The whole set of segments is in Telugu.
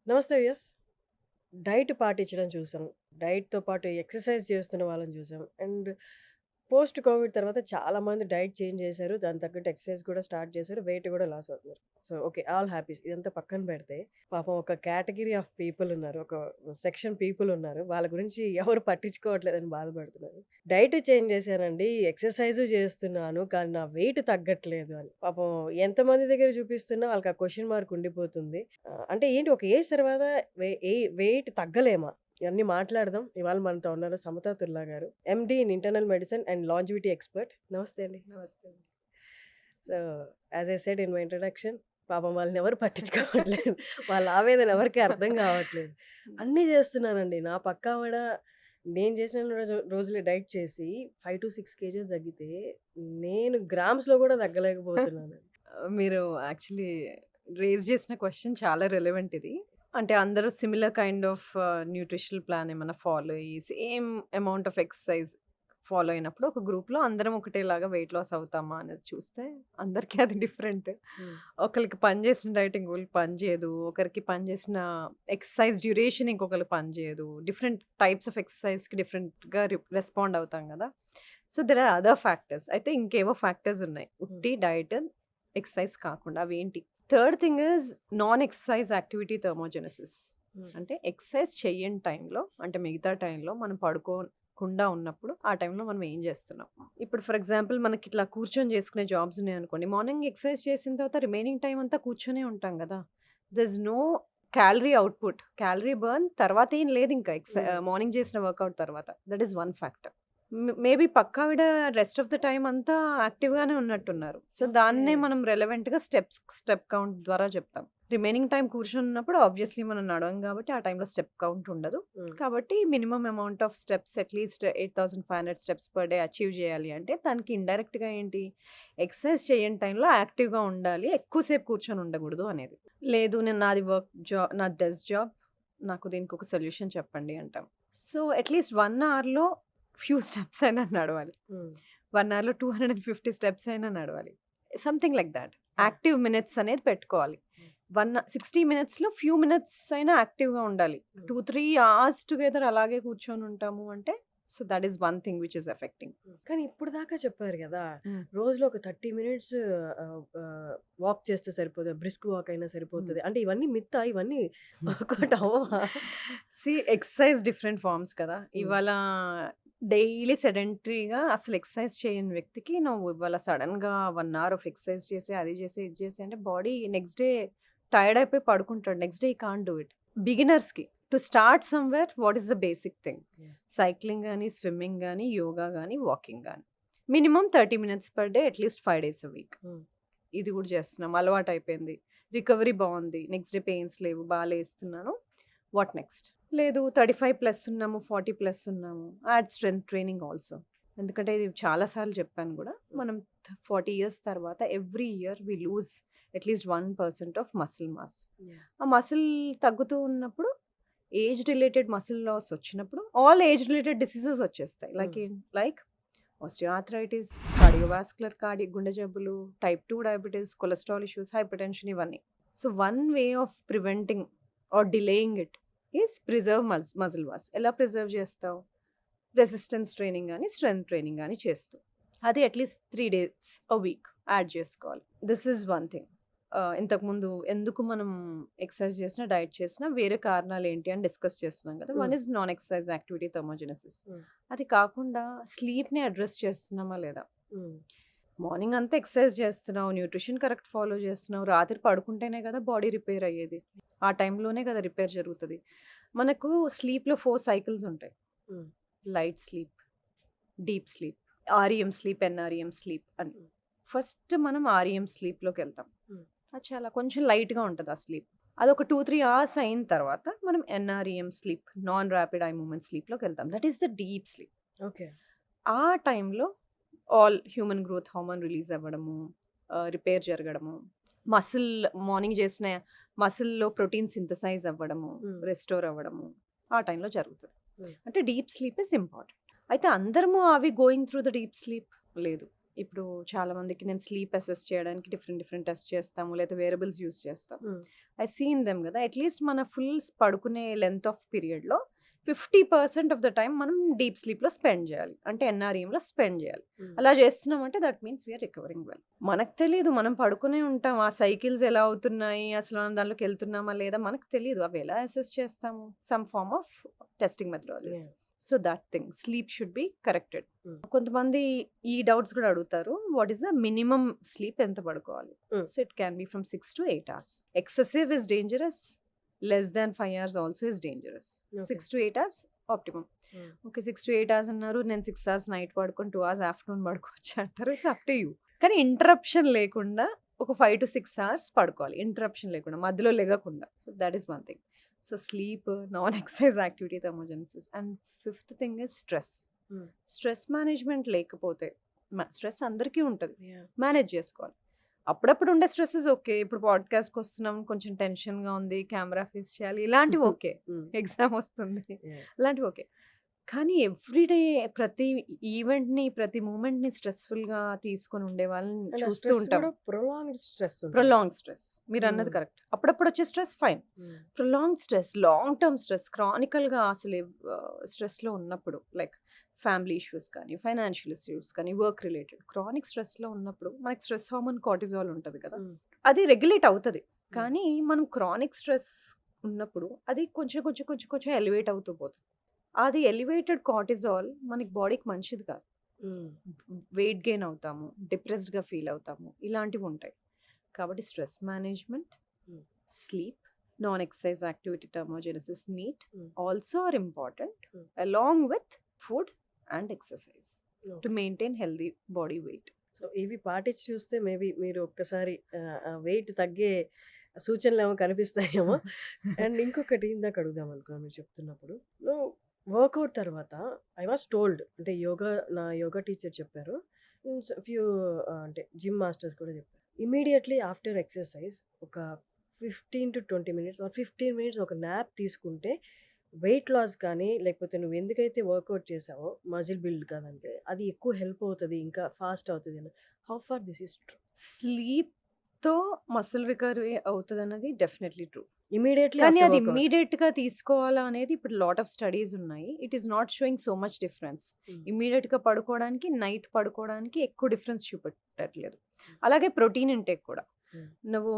నమస్తే వ్యూయర్స్. డైట్ పాటించడం చూసాం. డైట్‌తో పాటు ఎక్సర్‌సైజ్ చేస్తున్న వాళ్ళని చూసాం. అండ్ పోస్ట్ కోవిడ్ తర్వాత చాలామంది డైట్ చేంజ్ చేశారు. దానికి తగ్గట్టు ఎక్సర్‌సైజ్ కూడా స్టార్ట్ చేశారు. వెయిట్ కూడా లాస్ అవుతున్నారు. So, okay. All happies. ఇదంతా పక్కన పెడితే పాపం ఒక కేటగరీ ఆఫ్ పీపుల్ ఉన్నారు. ఒక సెక్షన్ పీపుల్ ఉన్నారు. వాళ్ళ గురించి ఎవరు పట్టించుకోవట్లేదని బాధపడుతున్నారు. డైట్ చేంజ్ చేశానండి. ఎక్సర్‌సైజు చేస్తున్నాను. కానీ నా వెయిట్ తగ్గట్లేదు అని. పాపం ఎంతమంది దగ్గర చూపిస్తున్నా వాళ్ళకి ఆ క్వెషన్ మార్క్ ఉండిపోతుంది. అంటే ఏంటి ఒక ఏజ్ తర్వాత వెయిట్ తగ్గలేమా? ఇవన్నీ మాట్లాడదాం. ఇవాళ మనతో ఉన్నారు సమతా తుల్లా గారు. MD in internal medicine and longevity expert. నమస్తే అండి. నమస్తే. So, as I said in my introduction పాపం వాళ్ళనెవరు పట్టించుకోవట్లేదు. వాళ్ళ ఆవేదన ఎవరికీ అర్థం కావట్లేదు. అన్నీ చేస్తున్నానండి. నా పక్కావిడ నేను చేసిన రోజులే డైట్ చేసి 5-6 కేజీస్ తగ్గితే, నేను గ్రామ్స్‌లో కూడా తగ్గలేకపోతున్నాను. మీరు యాక్చువల్లీ రైజ్ చేసిన క్వెషన్ చాలా రిలవెంట్ ఇది. అంటే అందరూ similar kind of nutritional plan ఏమన్నా ఫాలో అయ్యి, same amount of exercise follow అయినప్పుడు ఒక గ్రూప్‌లో అందరం ఒకటేలాగా వెయిట్ లాస్ అవుతామా అనేది చూస్తే అందరికీ అది డిఫరెంట్. హ్మ్. ఒకళ్ళకి పనిచేసిన డైట్ ఇంకొకళ్ళకి పనిచేయదు. ఒకరికి పనిచేసిన ఎక్సర్‌సైజ్ డ్యూరేషన్ ఇంకొకళ్ళకి పనిచేయదు. డిఫరెంట్ టైప్స్ ఆఫ్ ఎక్సర్‌సైజ్‌కి డిఫరెంట్‌గా రెస్పాండ్ అవుతాం గదా! So, there are other factors. అయితే ఇంకేవో ఫ్యాక్టర్స్ ఉన్నాయి. ఉట్టి డైట్, ఎక్సర్‌సైజ్ కాకుండా అవేంటి? Third thing is non exercise activity thermogenesis. Hmm. అంటే ఎక్సర్‌సైజ్ చెయ్యని టైంలో అంటే మిగతా టైంలో మనం పడుకోకుండా ఉన్నప్పుడు ఆ టైంలో మనం ఏం చేస్తున్నాం? ఇప్పుడు ఫర్ ఎగ్జాంపుల్ మనకిట్లా కూర్చొని చేసుకునే జాబ్స్ ఉన్నాయనుకోండి. మార్నింగ్ ఎక్సర్‌సైజ్ చేసిన తర్వాత రిమైనింగ్ టైమ్ అంతా కూర్చొనే ఉంటాం గదా! There is no calorie output. Calorie burn తర్వాత ఏం లేదింకా హ్మ్. మార్నింగ్ చేసిన వర్కౌట్ తర్వాత. That is one factor. Maybe పక్కావిడ రెస్ట్ ఆఫ్ ద టైమ్ అంతా యాక్టివ్‌గానే ఉన్నట్టున్నారు. So, okay. దాన్నే మనం రెలెవెంట్‌గా స్టెప్ కౌంట్ ద్వారా చెప్తాం. రిమైనింగ్ టైమ్ కూర్చున్నప్పుడు ఆబ్వియస్లీ మనం నడవం కాబట్టి ఆ టైంలో స్టెప్ కౌంట్ ఉండదు. హ్మ్. కాబట్టి minimum amount of steps at least 8500 steps per day achieve చేయాలి అంటే దానికి ఇండైరెక్ట్‌గా ఏంటి ఎక్సర్సైజ్ చేయని టైంలో యాక్టివ్‌గా ఉండాలి. ఎక్కువ సేపు కూర్చొని ఉండకూడదు అనేది. లేదు నేను నాది డెస్క్ జాబ్. నాకు దీనికి ఒక సొల్యూషన్ చెప్పండి అంటాం. సో, అట్‌లీస్ట్ 1 అవర్‌లో ఫ్యూ స్టెప్స్ అయినా నడవాలి. హ్మ్. 1 అవర్‌లో 250 స్టెప్స్ అయినా నడవాలి. Something like that. Yeah! Active minutes అనేది పెట్టుకోవాలి. హ్మ్. 60 మినిట్స్‌లో ఫ్యూ మినిట్స్ అయినా యాక్టివ్‌గా ఉండాలి. హ్మ్. 2, 3 అవర్స్ టుగెదర్ అలాగే కూర్చొని ఉంటాము అంటే so, that is one thing which is affecting. కానీ ఇప్పటిదాకా చెప్పారు గదా! హ్మ్. రోజులో ఒక 30 మినిట్స్ వాక్ చేస్తే సరిపోతది. బ్రిస్క్ వాక్ అయినా హ్మ్. సరిపోతది. అంటే ఇవన్నీ మిత్తా? ఇవన్నీ వర్కౌట్ అవ్వవా? ఎక్సర్‌సైజ్ డిఫరెంట్ ఫార్మ్స్ కదా! హ్మ్. ఇవాళ డైలీ సెడెంటరీగా అసలు ఎక్సర్‌సైజ్ చేయని వ్యక్తికి నువ్వు ఇవాళ సడెన్‌గా 1 అవర్ ఆఫ్ ఎక్సర్‌సైజ్ చేసి, అది చేసి, ఇది చేసి అంటే బాడీ నెక్స్ట్ డే టైర్డ్ అయిపోయి పడుకుంటాడు. Next day he can't do it. బిగినర్స్‌కి to start somewhere what is the basic thing? Yeah! Cycling గాని, స్విమ్మింగ్ గాని, యోగా గాని, వాకింగ్ గాని. Minimum 30 minutes per day at least 5 days a week. Hmm. ఇది కూడా చేస్తున్నాం. అలవాటయిపోయింది. రికవరీ బావుంది. నెక్స్ట్ డే పెయిన్స్ లేవు. లేస్తున్నాను. What next? లేదు 35 ప్లస్ ఉన్నాము, 40 ప్లస్ ఉన్నాము. Add strength training also. ఎందుకంటే ఇది చాలా సార్లు చెప్పాను గూడా. హ్మ్. మనం 40 ఇయర్స్ తర్వాత every year we lose at least 1% of muscle mass. Yeah! ఆ మసిల్ తగ్గుతూ ఉన్నప్పుడు ఏజ్ రిలేటెడ్ మసిల్ లాస్ వచ్చినప్పుడు ఆల్ ఏజ్ రిలేటెడ్ డిసీజెస్ వచ్చేస్తాయి. హ్మ్. లైక్ ఆస్టియోఆర్థరైటిస్, కార్డియోవాస్కులర్ గుండె జబ్బులు, type 2 diabetes, cholesterol issues, hypertension ఇవన్నీ. So, one way of preventing or delaying it is preserve muscle mass. ఎలా ప్రిజర్వ్ చేస్తావు? రెసిస్టెన్స్ ట్రైనింగ్ గాని, స్ట్రెంత్ ట్రైనింగ్ గాని చేస్తూ. అది at least 3 days a week add చేసుకోవాలి. This is one thing. ఇంతకుముందు ఎందుకు మనం ఎక్సర్సైజ్ చేసినా, డైట్ చేసినా వేరే కారణాలేంటి అని డిస్కస్ చేస్తున్నాం కదా! వన్ హ్మ్. Is non exercise activity thermogenesis. హ్మ్. అది కాకుండా స్లీప్‌ని అడ్రెస్ చేస్తున్నామా లేదా? హ్మ్. మార్నింగ్ అంతా ఎక్సర్సైజ్ చేస్తున్నావు, న్యూట్రిషన్ కరెక్ట్ ఫాలో చేస్తున్నావు. రాత్రి పడుకుంటేనే కదా బాడీ రిపేర్ అయ్యేది. ఆ టైంలోనే కదా రిపేర్ జరుగుతది. మనకు స్లీప్‌లో 4 సైకిల్స్ ఉంటాయి. హ్మ్. Light sleep, deep sleep, REM sleep, NREM sleep అని. హ్మ్. ఫస్ట్ మనం ఆర్‌ఈఎం స్లీప్‌లోకెళ్తాం. హ్మ్. అది చాలా కొంచెం లైట్‌గా ఉంటది ఆ స్లీప్. అదొక 2, 3 అవర్స్ అయిన తర్వాత మనం NREM sleep, non rapid eye movement స్లీప్‌లోకెళ్తాం. That is the deep sleep. Okay. ఆ టైంలో all human growth hormone release అవ్వడము, రిపేర్ జరగడము, మసిల్ మార్నింగ్ చేసిన మసిల్‌లో ప్రోటీన్ సింథసైజ్ అవ్వడము, హ్మ్. రెస్టోర్ అవ్వడము ఆ టైంలో జరుగుతది. హ్మ్. అంటే డీప్ స్లీప్ ఈస్ ఇంపార్టెంట్. అయితే అందరము going through the deep sleep? లేదు. ఇప్పుడు చాలా మందికి నేను స్లీప్ అసెస్ చేయడానికి డిఫరెంట్ టెస్ట్ చేస్తాము, లేదా వేరియబుల్స్ యూస్ చేస్తాం. ఐ సీన్ దెమ్ కదా, అట్లీస్ట్ మన ఫుల్ పడుకునే లెంత్ ఆఫ్ పీరియడ్లో 50% ఆఫ్ ద టైం మనం డీప్ స్లీప్లో స్పెండ్ చేయాలి, అంటే ఎన్ఆర్ఈఎంలో స్పెండ్ చేయాలి. అలా చేస్తున్నామంటే that means we're recovering well. మనకు తెలియదు, మనం పడుకునే ఉంటాం, ఆ సైకిల్స్ ఎలా అవుతున్నాయి, అసలు మనం దాంట్లోకి వెళ్తున్నామా లేదా మనకు తెలియదు. అవి ఎలా అసెస్ చేస్తాము? Some form of testing methodologies. So that thing, sleep should be corrected. కొంతమంది ఈ డౌట్స్ కూడా అడుగుతారు, what is the minimum sleep, ఎంత పడుకోవాలి? So it can be from 6 to 8 hours. Excessive is dangerous, less than 5 hours also is dangerous. 6 to 8 hours optimum. Okay, 6 to 8 hours అన్నారు, నేను 6 hours నైట్ పడుకొని 2 hours ఆఫ్టర్నూన్ పడుకోవచ్చు అంటారు. It's up to you. కానీ ఇంటరప్షన్ లేకుండా ఒక 5 to 6 hours పడుకోవాలి, ఇంటరప్షన్ లేకుండా, మధ్యలో లెగకుండా. So that is one thing. So sleep, non exercise activity, thermogenesis. And fifth thing is stress. Stress management లేకపోతే, స్ట్రెస్ అందరికీ ఉంటుంది, మేనేజ్ చేసుకోవాలి. అప్పుడప్పుడు ఉండే స్ట్రెస్సెస్ ఓకే, ఇప్పుడు పాడ్కాస్ట్కి వస్తున్నాం, కొంచెం టెన్షన్గా ఉంది, కెమెరా ఫేస్ చేయాలి, ఇలాంటివి ఓకే. ఎగ్జామ్ వస్తుంది, అలాంటివి ఓకే. కానీ ఎవ్రీడే ప్రతి ఈవెంట్ని, ప్రతి మూమెంట్ని స్ట్రెస్ఫుల్గా తీసుకొని ఉండే వాళ్ళని చూస్తూ ఉంటాం. ప్రొలాంగ్ స్ట్రెస్, మీరు అన్నది కరెక్ట్. అప్పుడప్పుడు వచ్చే stress fine, prolong stress, long term stress, క్రానికల్గా అసలు స్ట్రెస్లో ఉన్నప్పుడు, లైక్ ఫ్యామిలీ ఇష్యూస్ కానీ, ఫైనాన్షియల్ ఇష్యూస్ కానీ, వర్క్ రిలేటెడ్ క్రానిక్ స్ట్రెస్లో ఉన్నప్పుడు మనకి స్ట్రెస్ హార్మోన్ కార్టిజాల్ ఉంటుంది కదా, అది రెగ్యులేట్ అవుతుంది. కానీ మనం క్రానిక్ స్ట్రెస్ ఉన్నప్పుడు అది కొంచెం కొంచెం కొంచెం కొంచెం ఎలివేట్ అవుతూ పోతుంది. అది ఎలివేటెడ్ కార్టిజాల్ మనకి బాడీకి మంచిది కాదు. వెయిట్ గెయిన్ అవుతాము, డిప్రెస్డ్గా ఫీల్ అవుతాము, ఇలాంటివి ఉంటాయి. కాబట్టి stress management, sleep, non exercise activity, thermogenesis, NEAT also are important, along with food and exercise to maintain healthy body weight. So ఇవి పాటించి చూస్తే మేబీ మీరు ఒక్కసారి వెయిట్ తగ్గే సూచనలు ఏమో కనిపిస్తాయేమో. అండ్ ఇంకొకటి ఇందాక అడుగుదాం అనుకున్నా మీరు చెప్తున్నప్పుడు, వర్కౌట్ తర్వాత ఐ వాస్ టోల్డ్, అంటే నా యోగా టీచర్ చెప్పారు, ఫ్యూ అంటే జిమ్ మాస్టర్స్ కూడా చెప్పారు, ఇమీడియట్లీ ఆఫ్టర్ ఎక్సర్సైజ్ ఒక 15 to 20 minutes ఆర్ 15 minutes ఒక న్యాప్ తీసుకుంటే వెయిట్ లాస్ కానీ, లేకపోతే నువ్వు ఎందుకైతే వర్కౌట్ చేసావో మజిల్ బిల్డ్ కాదంటే అది ఎక్కువ హెల్ప్ అవుతుంది, ఇంకా ఫాస్ట్ అవుతుంది అని. How far this is true? స్లీప్తో మసిల్ రికవరీ అవుతుంది అన్నది డెఫినెట్లీ ట్రూ. ఇమీడియట్లీ కానీ అది ఇమీడియట్గా తీసుకోవాలా అనేది ఇప్పుడు లాట్ ఆఫ్ స్టడీస్ ఉన్నాయి. It is not showing so much difference. ఇమీడియట్గా పడుకోవడానికి, నైట్ పడుకోవడానికి ఎక్కువ డిఫరెన్స్ చూపెట్టట్లేదు. అలాగే ప్రోటీన్ ఇంటేక్ కూడా, నువ్వు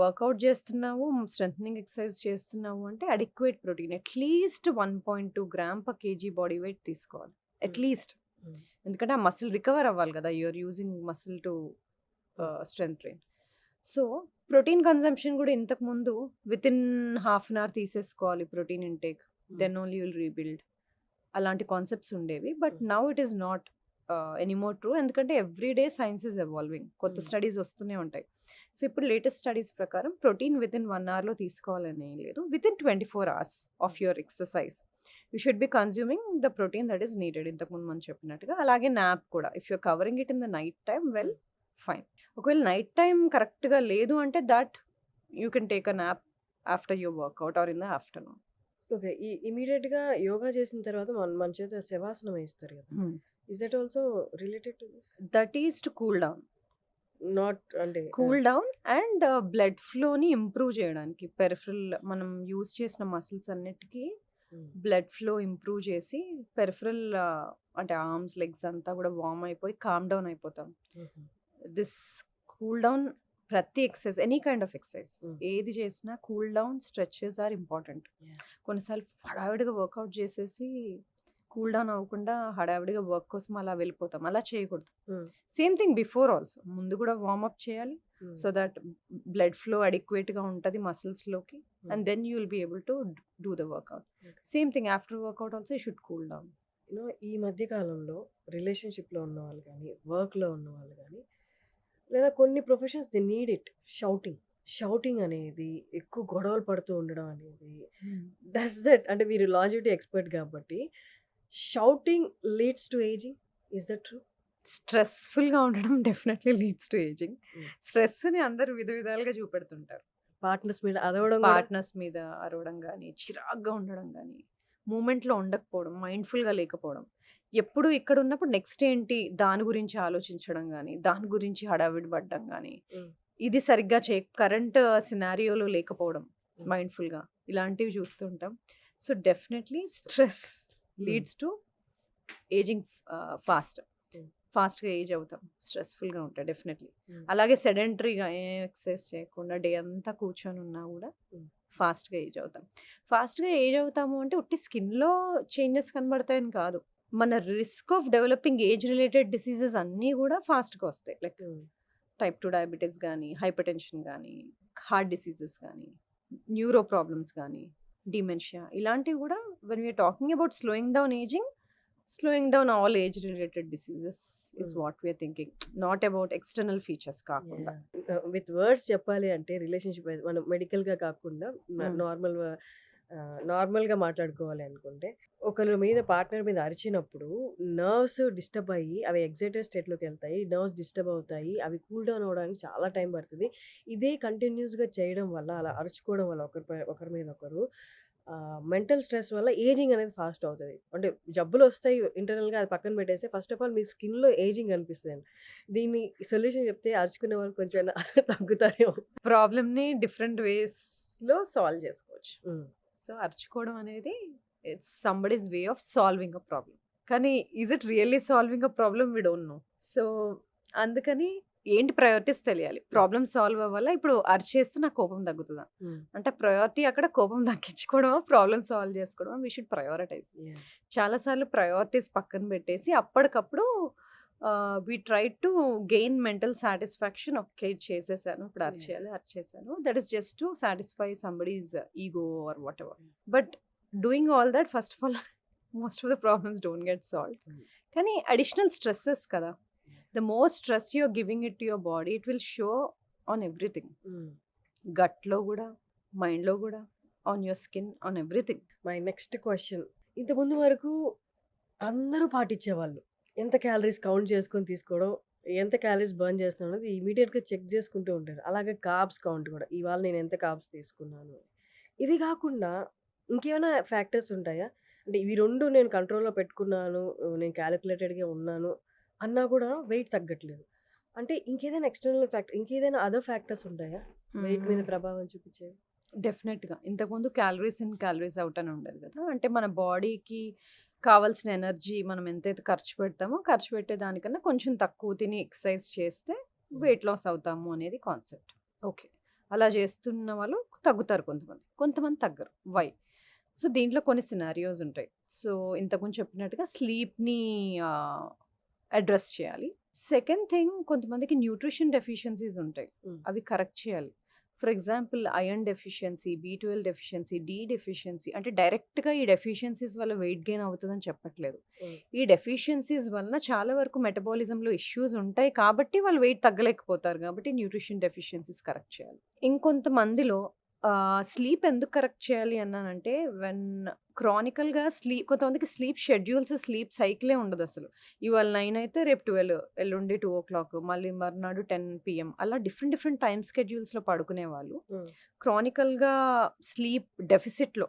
వర్కౌట్ చేస్తున్నావు, స్ట్రెంథనింగ్ ఎక్సర్సైజ్ చేస్తున్నావు అంటే adequate protein, at least 1.2 grams per kg body weight తీసుకోవాలి అట్లీస్ట్. ఎందుకంటే ఆ మసిల్ రికవర్ అవ్వాలి కదా, you're using muscle to strength train. So protein consumption కూడా ఇంతకుముందు within half an hour తీసేసుకోవాలి protein intake, then only will rebuild, అలాంటి కాన్సెప్ట్స్ ఉండేవి. But now it is not anymore true, ఎందుకంటే ఎవ్రీడే సైన్స్ ఈజ్ ఎవాల్వింగ్, కొత్త స్టడీస్ వస్తూనే ఉంటాయి. సో ఇప్పుడు లేటెస్ట్ స్టడీస్ ప్రకారం ప్రోటీన్ విత్ ఇన్ 1 hourలో తీసుకోవాలని లేదు, within 24 hours of your exercise you should be consuming the protein that is needed, ఇంతకుముందు మనం చెప్పినట్టుగా. అలాగే నాప్ కూడా, if your covering it in the night time, well fine. ఒకవేళ నైట్ టైం కరెక్ట్గా లేదు అంటే that you can take a nap after your workout or in the afternoon. Okay, ఈ ఇమీడియట్గా యోగా చేసిన తర్వాత మన చేత శవాసనం వేస్తారు కదా, is that also related to this? That is to cool down, not అంటే కూల్ డౌన్ అండ్ బ్లడ్ ఫ్లోని ఇంప్రూవ్ చేయడానికి. పెరిఫరల్ మనం యూజ్ చేసిన మసిల్స్ అన్నిటికీ బ్లడ్ ఫ్లో ఇంప్రూవ్ చేసి పెరిఫరల్ అంటే ఆర్మ్స్, లెగ్స్ అంతా కూడా వార్మ్ అయిపోయి కామ్ డౌన్ అయిపోతాం. దిస్ కూల్ డౌన్, ప్రతి exercise, any kind of exercise ఏది చేసినా cool down, stretches are important. కొన్నిసార్లు హడావిడిగా వర్కౌట్ చేసేసి కూల్ డౌన్ అవ్వకుండా హడావిడిగా వర్క్ కోసం అలా వెళ్ళిపోతాం, అలా చేయకూడదు. సేమ్ థింగ్ బిఫోర్ ఆల్సో, ముందు కూడా వార్మప్ చేయాలి సో దట్ బ్లడ్ ఫ్లో అడిక్వేట్గా ఉంటుంది మసిల్స్లోకి, and then you will be able to do the workout. Same thing after workout also you should cool down. ఈ మధ్య కాలంలో రిలేషన్షిప్లో ఉన్న వాళ్ళు కానీ, వర్క్లో ఉన్న వాళ్ళు కానీ, లేదా కొన్ని professions they need it, shouting అనేది, ఎక్కువ గొడవలు పడుతూ ఉండడం అనేది, దట్స్ దట్, అంటే మీరు లాజివిటీ ఎక్స్పర్ట్ కాబట్టి, shouting leads to ageing, is that true? స్ట్రెస్ఫుల్గా ఉండడం డెఫినెట్లీ లీడ్స్ టు ఏజింగ్. స్ట్రెస్ని అందరూ విధాలుగా చూపెడుతుంటారు. పార్ట్నర్స్ మీద అరవడం కానీ, చిరాగ్గా ఉండడం కానీ, మూమెంట్లో ఉండకపోవడం, మైండ్ఫుల్గా లేకపోవడం, ఎప్పుడు ఇక్కడ ఉన్నప్పుడు నెక్స్ట్ ఏంటి దాని గురించి ఆలోచించడం గానీ, దాని గురించి హడావిడి పడడం గానీ, హ్మ్. ఇది సరిగ్గా కరెంట్ సినారియోలో లేకపోవడం హ్మ్. మైండ్‌ఫుల్‌గా ఇలాంటివి చూస్తుంటాం. సో, డెఫినెట్‌లీ స్ట్రెస్ హ్మ్. Leads to ageing fast. హ్మ్. ఫాస్ట్‌గా ఏజ్ అవుతాం. స్ట్రెస్‌ఫుల్‌గా ఉంటాయి డెఫినెట్‌లీ. హ్మ్. అలాగే సెడెంటరీగా ఏ ఎక్సర్సైజ్ చేయకుండా డే అంతా కూర్చొని ఉన్నా గూడా హ్మ్. ఫాస్ట్‌గా ఏజ్ అవుతాం. ఫాస్ట్‌గా ఏజ్ అవుతాము అంటే ఉట్టి స్కిన్‌లో చేంజెస్ కనబడతాయని కాదు. మన risk of developing age related diseases అన్నీ గూడా ఫాస్ట్‌గా వస్తాయి. Like hmm. టైప్ 2 డయాబెటిస్ గానీ, హైపర్‌టెన్షన్ గానీ, హార్ట్ డిసీజెస్ గానీ, న్యూరో ప్రాబ్లమ్స్ గానీ, డిమెన్షియా ఇలాంటివి గూడా when we are talking about slowing down all age related diseases is hmm. What we are thinking. Not about external features కాకుండా. విత్ వర్డ్స్ చెప్పాలి అంటే రిలేషన్‌షిప్ మనం మెడికల్‌గా కాకుండా హ్మ్. నార్మల్‌గా మాట్లాడుకోవాలి అనుకుంటే, ఒకళ్ళ మీద పార్ట్నర్ మీద అరిచినప్పుడు నర్వ్స్ డిస్టర్బ్ అయ్యి, అవి ఎక్సైటెడ్ స్టేట్‌లోకెళ్తాయి. నర్వ్స్ డిస్టర్బ్ అవుతాయి. అవి కూల్ డౌన్ అవ్వడానికి చాలా టైం పడతది. ఇదే కంటిన్యూస్‌గా చేయడం వల్ల, అలా అరుచుకోవడం వల్ల ఒకరి మీద ఒకరు మెంటల్ స్ట్రెస్ వల్ల ఏజింగ్ అనేది ఫాస్ట్ అవుతది. అంటే జబ్బులొస్తాయి ఇంటర్నల్‌గా అది పక్కన పెట్టేసి ఫస్ట్ ఆఫ్ ఆల్ మీ స్కిన్‌లో ఏజింగ్ కనిపిస్తదండి. దీన్ని సొల్యూషన్ చెప్తే అరుచుకునే వాళ్ళు కొంచెం తగ్గుతారేమో. ప్రాబ్లమ్‌ని డిఫరెంట్ వేస్‌లో సాల్వ్ చేసుకోవచ్చు. హ్మ్. సో, అరుచుకోవడం అనేది it's somebody's way of solving a problem. కానీ is it really solving a problem? We don't know. So, అందుకని ఏంటి ప్రయారిటీస్ తెలియాలి. హ్మ్. ప్రాబ్లమ్ సాల్వ్ అవ్వాలా? ఇప్పుడు అరిచేస్తే నాకు కోపం తగ్గుతదా? హ్మ్. అంటే ప్రయారిటీ అక్కడ కోపం తగ్గించుకోవడమా? ప్రాబ్లమ్ సాల్వ్ చేసుకోవడమా? We should prioritise. యాహ్! చాలా సార్లు ప్రయారిటీస్ పక్కన పెట్టేసి అప్పటికప్పుడు we try to gain mental satisfaction. Okay. చేసేసాను. ఇప్పుడు యాహ్! అరిచేసాను. That is just to satisfy somebody's ego or whatever. But doing all that first of all most of the problems don't get solved. Hmm. కానీ అడిషనల్ స్ట్రెసెస్ కదా! The more stress you are giving it to your body it will show on everything. హ్మ్. గట్‌లో గూడా, మైండ్‌లో గూడా, on your skin, on everything. My next question. ఇంతకుముందు వరకు అందరూ పాటించేవాళ్ళు. ఎంత క్యాలరీస్ కౌంట్ చేసుకొని తీసుకోవడం, ఎంత క్యాలరీస్ బర్న్ చేస్తున్నాం అనేది ఇమ్మీడియేట్‌గా చెక్ చేసుకుంటూ ఉంటారు. అలాగే కార్బ్స్ కౌంట్ కూడా. ఇవాళ నేను ఎంత కార్బ్స్ తీసుకున్నాను. ఇవి కాకుండా ఇంకేమైనా ఫ్యాక్టర్స్ ఉంటాయా? అంటే ఇవి 2 నేను కంట్రోల్‌లో పెట్టుకున్నాను. నేను కాలిక్యులేటెడ్‌గా ఉన్నాను అన్నా కూడా వెయిట్ తగ్గట్లేదు. అంటే ఇంకేదైనా ఎక్స్‌టర్నల్ ఫ్యాక్టర్ ఇంకేదైనా అదర్ ఫ్యాక్టర్స్ ఉంటాయా? వెయిట్ మీద హ్మ్. ప్రభావం చూపించేవి? డెఫినెట్‌గా. ఇంతకుముందు క్యాలరీస్ ఇన్, క్యాలరీస్ ఔట్ అని ఉండేది గదా! అంటే మన బాడీకి కావాల్సిన ఎనర్జీ మనం ఎంతైతే ఖర్చు పెడతామో, ఖర్చు పెట్టే దానికన్నా కొంచెం తక్కువ తిని ఎక్సర్సైజ్ చేస్తే హ్మ్. వెయిట్ లాస్ అవుతాము అనేది కాన్సెప్ట్. ఓకే. అలా చేస్తున్న వాళ్ళు తగ్గుతారు కొంతమంది. కొంతమంది తగ్గరు. వై? సో, దీంట్లో కొన్ని సినారియోస్ ఉంటాయి. సో, ఇంతకుముందు చెప్పినట్టుగా స్లీప్‌ని ఆహ్, అడ్రెస్ చేయాలి. సెకండ్ థింగ్ కొంతమందికి న్యూట్రిషన్ డెఫిషియన్సీస్ ఉంటాయి. హ్మ్. అవి కరెక్ట్ చేయాలి. ఫర్ ఎగ్జాంపుల్ ఐరన్ డెఫిషియన్సీ, బి12 డెఫిషియన్సీ, డి డెఫిషియన్సీ అంటే డైరెక్ట్‌గా ఈ డెఫిషియన్సీస్ వల్ల వెయిట్ గెయిన్ అవుతదని చెప్పట్లేదు. హ్మ్. ఈ డెఫిషియన్సీస్ వలన చాలా వరకు మెటబాలిజంలో ఇష్యూస్ ఉంటాయి కాబట్టి వాళ్ళు వెయిట్ తగ్గలేకపోతారు కాబట్టి న్యూట్రిషన్ డెఫిషియన్సీస్ కరెక్ట్ చేయాలి. ఇంకొంతమందిలో స్లీప్ ఎందుకు కరెక్ట్ చేయాలి అన్నానంటే వెన్ క్రానికల్‌గా కొంతమందికి స్లీప్ షెడ్యూల్స్, స్లీప్ సైకిలే ఉండదసలు. ఇవాళ 9 అయితే రేపు 12, ఎల్లుండి 2:00 మళ్ళీ మర్నాడు 10 పీఎం అలా డిఫరెంట్ డిఫరెంట్ టైమ్ స్కెడ్యూల్స్‌లో పడుకునేవాళ్ళు. హ్మ్. క్రానికల్‌గా స్లీప్ డెఫిసిట్‌లో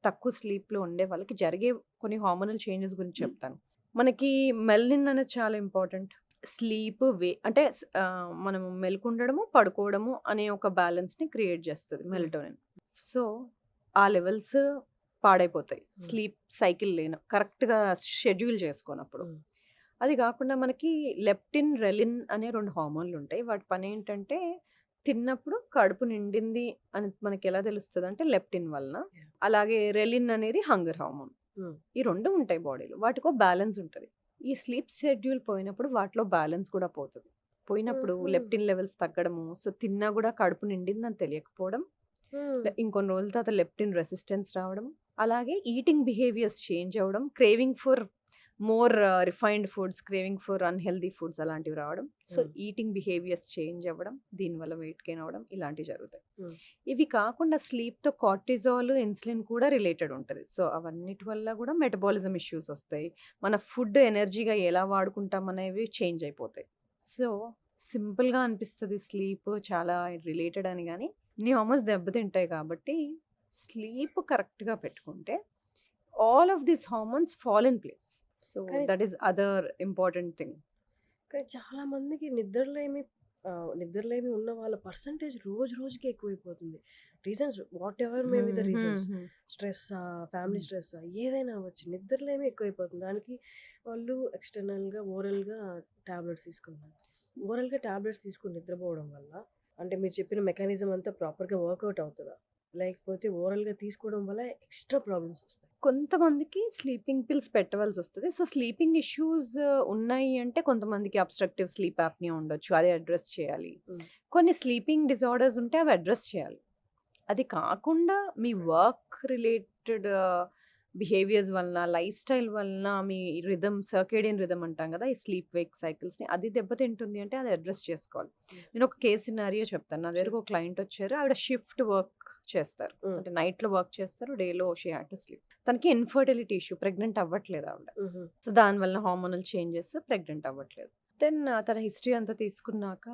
తక్కువ స్లీప్‌లో ఉండే వాళ్ళకి జరిగే కొన్ని హార్మోనల్ చేంజెస్ గురించి చెప్తాను. మనకి మెలనిన్ అనేది చాలా ఇంపార్టెంట్. స్లీప్ అంటే మనము మెలుకుండడము, పడుకోవడము అనే ఒక బ్యాలెన్స్‌ని క్రియేట్ చేస్తది హ్మ్. మెలటోనిన్. సో, ఆ లెవెల్స్ పాడైపోతాయి. హ్మ్. స్లీప్ సైకిల్ కరెక్ట్‌గా షెడ్యూల్ చేసుకోనప్పుడు. హ్మ్. అది గాకుండా మనకి లెప్టిన్, రెలిన్ అనే 2 హార్మోన్‌లుంటాయి. వాటి పనేంటంటే, తిన్నప్పుడు కడుపు నిండింది అని మనకెలా తెలుస్తదంటే లెప్టిన్ వలన. యాహ్! అలాగే రెలిన్ అనేది హంగర్ హార్మోన్. హ్మ్. ఈ 2 ఉంటాయి బాడీలో. వాటికో బ్యాలెన్స్ ఉంటది. ఈ స్లీప్ షెడ్యూల్ పోయినప్పుడు వాటిలో బ్యాలెన్స్ కూడా పోతది. పోయినప్పుడు హుహు. లెప్టిన్ లెవెల్స్ తగ్గడము, సో, తిన్నా గూడా కడుపు నిండిందని తెలియకపోవడం, హ్మ్. ఇంకొన్ని రోజుల తర్వాత లెప్టిన్ రెసిస్టెన్స్ రావడం, అలాగే ఈటింగ్ బిహేవియర్స్ చేంజ్ అవ్వడం, craving for more refined foods, craving for unhealthy foods అలాంటివి రావడం. సో, హ్మ్. ఈటింగ్ బిహేవియర్స్ చేంజ్ అవ్వడం, దీనివల్ల వెయిట్ గెయిన్ అవ్వడం ఇలాంటివి జరుగుతాయి. హ్మ్. ఇవి కాకుండా స్లీప్‌తో కార్టిజాల్, ఇన్సులిన్ కూడా రిలేటెడ్ ఉంటది. సో, అవన్నిటి వల్ల గూడా మెటబాలిజం ఇష్యూస్ ఒస్తాయి. మన ఫుడ్ ఎనర్జీగా ఎలా వాడుకుంటాం అనేవి చేంజ్ అయిపోతాయి. సో, సింపుల్‌గా అనిపిస్తది స్లీప్ చాలా రిలేటెడ్ అని గాని, ఇన్ని హార్మోన్స్ దెబ్బతింటాయి కాబట్టి, స్లీప్ కరెక్ట్‌గా పెట్టుకుంటే all of these hormones fall in place. So కానీ that is other important thing. కానీ చాలా మందికి నిద్రలేమి ఉన్న వాళ్ళ పర్సంటేజ్ రోజు రోజుకి ఎక్కువైపోతుంది. Reasons whatever may be the reasons. స్ట్రెస్సా, ఫ్యామిలీ స్ట్రెస్సా ఏదైనా అవ్వచ్చు. నిద్రలేమి ఎక్కువైపోతుంది. దానికి వాళ్ళు ఎక్స్‌టర్నల్‌గా, ఓరల్‌గా టాబ్లెట్స్ తీసుకుంటున్నారు. ఓరల్‌గా టాబ్లెట్స్ తీసుకొని నిద్రపోవడం వల్ల అంటే మీరు చెప్పిన మెకానిజం అంతా ప్రాపర్‌గా వర్కౌట్ అవుతదా? లేకపోతే ఓరల్‌గా తీసుకోవడం వల్ల ఎక్స్‌ట్రా ప్రాబ్లమ్స్ వస్తాయి? కొంతమందికి స్లీపింగ్ పిల్స్ పెట్టవలసొస్తది. సో, స్లీపింగ్ ఇష్యూస్ ఉన్నాయి అంటే కొంతమందికి అబ్‌స్ట్రక్టివ్ స్లీప్ యాప్నియా ఉండొచ్చు. అది అడ్రెస్ చేయాలి. హ్మ్. కొన్ని స్లీపింగ్ డిజార్డర్స్ ఉంటే అవి అడ్రెస్ చేయాలి. అది కాకుండా మీ వర్క్ రిలేటెడ్ బిహేవియర్స్ వలన, లైఫ్ స్టైల్ వలన మీ సర్కేడియన్ రిథమ్ అంటాం కదా! ఈ స్లీప్ వేక్ సైకిల్స్‌ని అది దెబ్బతింటుంది అంటే అది అడ్రెస్ చేసుకోవాలి. హ్మ్. నేను ఒక కేస్ సినారియో చెప్తాను. నా దగ్గరకు షూర్. ఒక క్లయింట్ వచ్చారు. ఆవిడ షిఫ్ట్ వర్క్ చేస్తారు. హ్మ్. అంటే నైట్‌లో వర్క్ చేస్తారు. డేలో షీ హాడ్ టు స్లీప్. తనకి ఇన్‌ఫర్టిలిటీ ఇష్యూ. ప్రెగ్నెంట్ అవ్వట్లేదు ఆవిడ. హుహు. సో, దానివల్ల హార్మోనల్ చేంజెస్ ప్రెగ్నెంట్ అవ్వట్లేదు. దెన్ తన హిస్టరీ అంతా తీసుకున్నాక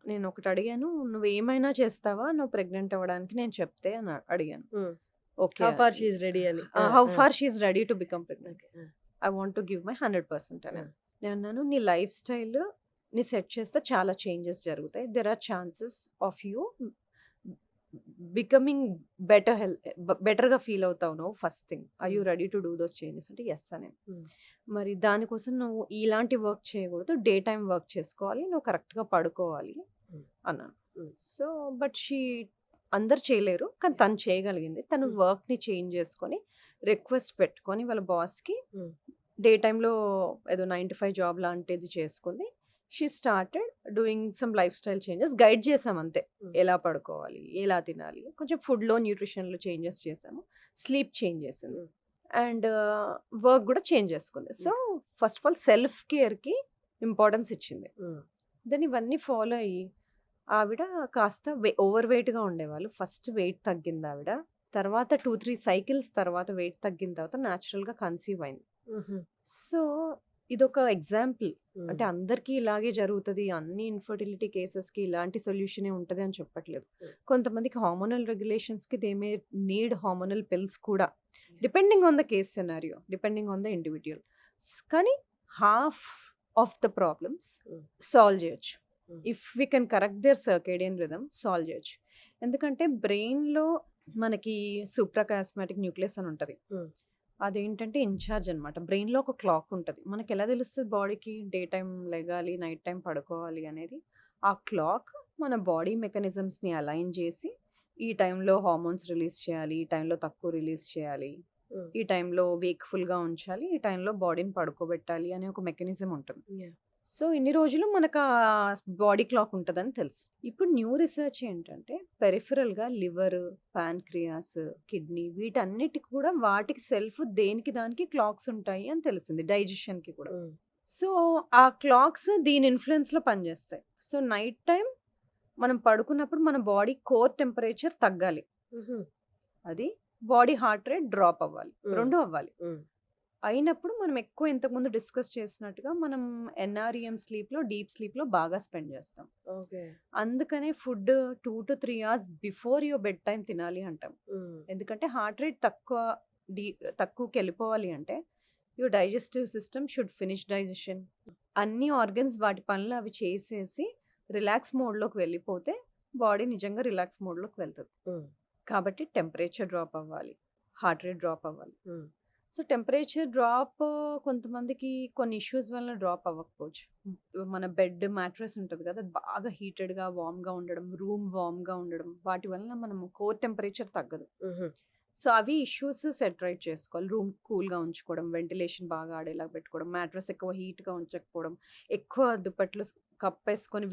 నేనొకటి అడిగాను. "నువ్వేమైనా చేస్తావా? నువ్వు ప్రెగ్నెంట్ అవ్వడానికి నేను చెప్తే" అని అడిగాను. Hmm. Okay. How far she is ready అని. Ah! How ah! Far she is ready to become pregnant. Okay. Ah! I want to give my 100% ah! అన్నాను. నేనన్నాను, "నీ లైఫ్ స్టైల్‌ని సెట్ చేస్తే చాలా చేంజెస్ జరుగుతాయి. There are chances of you becoming బెటర్‌గా ఫీల్ అవుతావు నువ్వు first thing. Are you hmm. Ready to do those changes" అంటే యెస్ అన్నాను. హ్మ్. మరి దానికోసం నువ్వు ఇలాంటి వర్క్ చేయకూడదు. డే టైమ్ వర్క్ చేసుకోవాలి. నువ్వు కరెక్ట్‌గా పడుకోవాలి హ్మ్. అన్నాను. హ్మ్. సో, బట్ అందరూ చేయలేరు. కానీ తను చేయగలిగింది. తను హ్మ్. వర్క్‌ని చేంజ్ చేసుకొని, రిక్వెస్ట్ పెట్టుకొని వాళ్ళ బాస్‌కి హ్మ్. డే టైమ్‌లో ఏదో 9-5 జాబ్ లాంటిది చేసుకుంది. She started doing some life style changes. Guide చేసాం అంతే. హ్మ్. ఎలా పడుకోవాలి? ఎలా తినాలి? కొంచెం ఫుడ్‌లో, న్యూట్రిషన్‌లో చేంజెస్ చేసాము. స్లీప్ చేంజ్ చేసింది. హ్మ్. అండ్ వర్క్ గూడా చేంజ్ చేసుకుంది. So, first of all self కేర్‌కి ఇంపార్టెన్స్ ఇచ్చింది. హ్మ్. దెన్ ఇవన్నీ ఫాలో అయ్యి ఆవిడ కాస్త ఓవర్ వెయిట్‌గా ఉండేవాళ్ళు. ఫస్ట్ వెయిట్ తగ్గిందావిడ. తర్వాత 2, 3 సైకిల్స్ తర్వాత వెయిట్ తగ్గిన తర్వాత న్యాచురల్‌గా కన్సీవ్ అయింది. హుహు. సో, ఇదొక ఎగ్జాంపుల్. హ్మ్. అంటే అందరికీ ఇలాగే జరుగుతది. అన్ని ఇన్‌ఫర్టిలిటీ కేసెస్‌కి ఇలాంటి సొల్యూషనే ఉంటది అని చెప్పట్లేదు. హ్మ్. కొంతమందికి హార్మోనల్ రెగ్యులేషన్స్‌కి they may need hormonal pills కూడా. Yeah! Depending on the case scenario. Depending on the individual. కానీ half of the problems hmm. Solve చేయొచ్చు. Hmm. If we can correct their circadian rhythm solve చేయొచ్చు. ఎందుకంటే బ్రెయిన్‌లో మనకి సూప్రాకియాస్మాటిక్ న్యూక్లియస్ అని ఉంటది. హ్మ్. అదేంటంటే ఇన్‌చార్జ్ అనమాట. బ్రెయిన్‌లో ఒక క్లాక్ ఉంటది. మనకెలా తెలుస్తది బాడీకి డే టైమ్ లెగాలి, నైట్ టైమ్ పడుకోవాలి అనేది? ఆ క్లాక్ మన బాడీ మెకానిజమ్స్‌ని అలైన్ చేసి, ఈ టైంలో హార్మోన్స్ రిలీజ్ చేయాలి, ఈ టైంలో తక్కువ రిలీజ్ చేయాలి, హ్మ్. ఈ టైంలో వేక్‌ఫుల్‌గా ఉంచాలి, ఈ టైంలో బాడీని పడుకోబెట్టాలి అనే ఒక మెకానిజం ఉంటుంది. యాహ్! సో, ఇన్ని రోజులు మనకా బాడీ క్లాక్ ఉంటదని తెలుసు. ఇప్పుడు న్యూ రిసర్చ్ ఏంటంటే, పెరిఫెరల్‌గా లివరు, పాన్‌క్రియాస్, కిడ్నీ వీటన్నిటికి కూడా వాటికి దేనికి దానికి క్లాక్స్ ఉంటాయి అని తెలిసింది. డైజెషన్‌కి కూడా. హ్మ్. సో, ఆ క్లాక్స్ దీని ఇన్‌ఫ్లూయెన్స్‌లో పనిచేస్తాయి. సో, నైట్ టైమ్ మనం పడుకున్నప్పుడు మన బాడీ కోర్ టెంపరేచర్ తగ్గాలి. హుహు. అది బాడీ హార్ట్ రేట్ డ్రాప్ అవ్వాలి. హ్మ్. 2 అవ్వాలి. హ్మ్. అయినప్పుడు మనం ఎక్కువ ఇంతకుముందు డిస్కస్ చేసినట్టుగా మనం ఎన్ఆర్‌ఈఎం స్లీప్‌లో, డీప్ స్లీప్‌లో బాగా స్పెండ్ చేస్తాం. ఓకే. అందుకనే food 2-3 hours before your bed time తినాలి అంటాం. హ్మ్. ఎందుకంటే హార్ట్ రేట్ డీ తక్కువకెళ్ళిపోవాలి అంటే your digestive system should finish digestion. అన్ని ఆర్గన్స్ వాటి పనులు అవి చేసేసి రిలాక్స్ మోడ్‌లోకి వెళ్ళిపోతే బాడీ నిజంగా రిలాక్స్ మోడ్‌లోకి వెళ్తది. హ్మ్. కాబట్టి టెంపరేచర్ డ్రాప్ అవ్వాలి. హార్ట్ రేట్ డ్రాప్ అవ్వాలి. హ్మ్. సో, టెంపరేచర్ డ్రాప్ కొంతమందికి కొన్ని ఇష్యూస్ వలన డ్రాప్ అవ్వకపోవచ్చు. మన బెడ్ మ్యాట్రెస్ ఉంటది కదా! అది బాగా హీటెడ్‌గా, వార్మ్‌గా ఉండడం, రూమ్ వార్మ్‌గా ఉండడం వాటి వలన మనము కోర్ టెంపరేచర్ తగ్గదు. హుహు. సో, అవి ఇష్యూస్ సెట్ రైట్ చేసుకోవాలి. రూమ్ కూల్‌గా ఉంచుకోవడం, వెంటిలేషన్ బాగా ఆడేలాగా పెట్టుకోవడం, మ్యాట్రెస్ ఎక్కువ హీట్‌గా ఉంచకపోవడం, ఎక్కువ దుప్పట్లు కప్పేసుకొని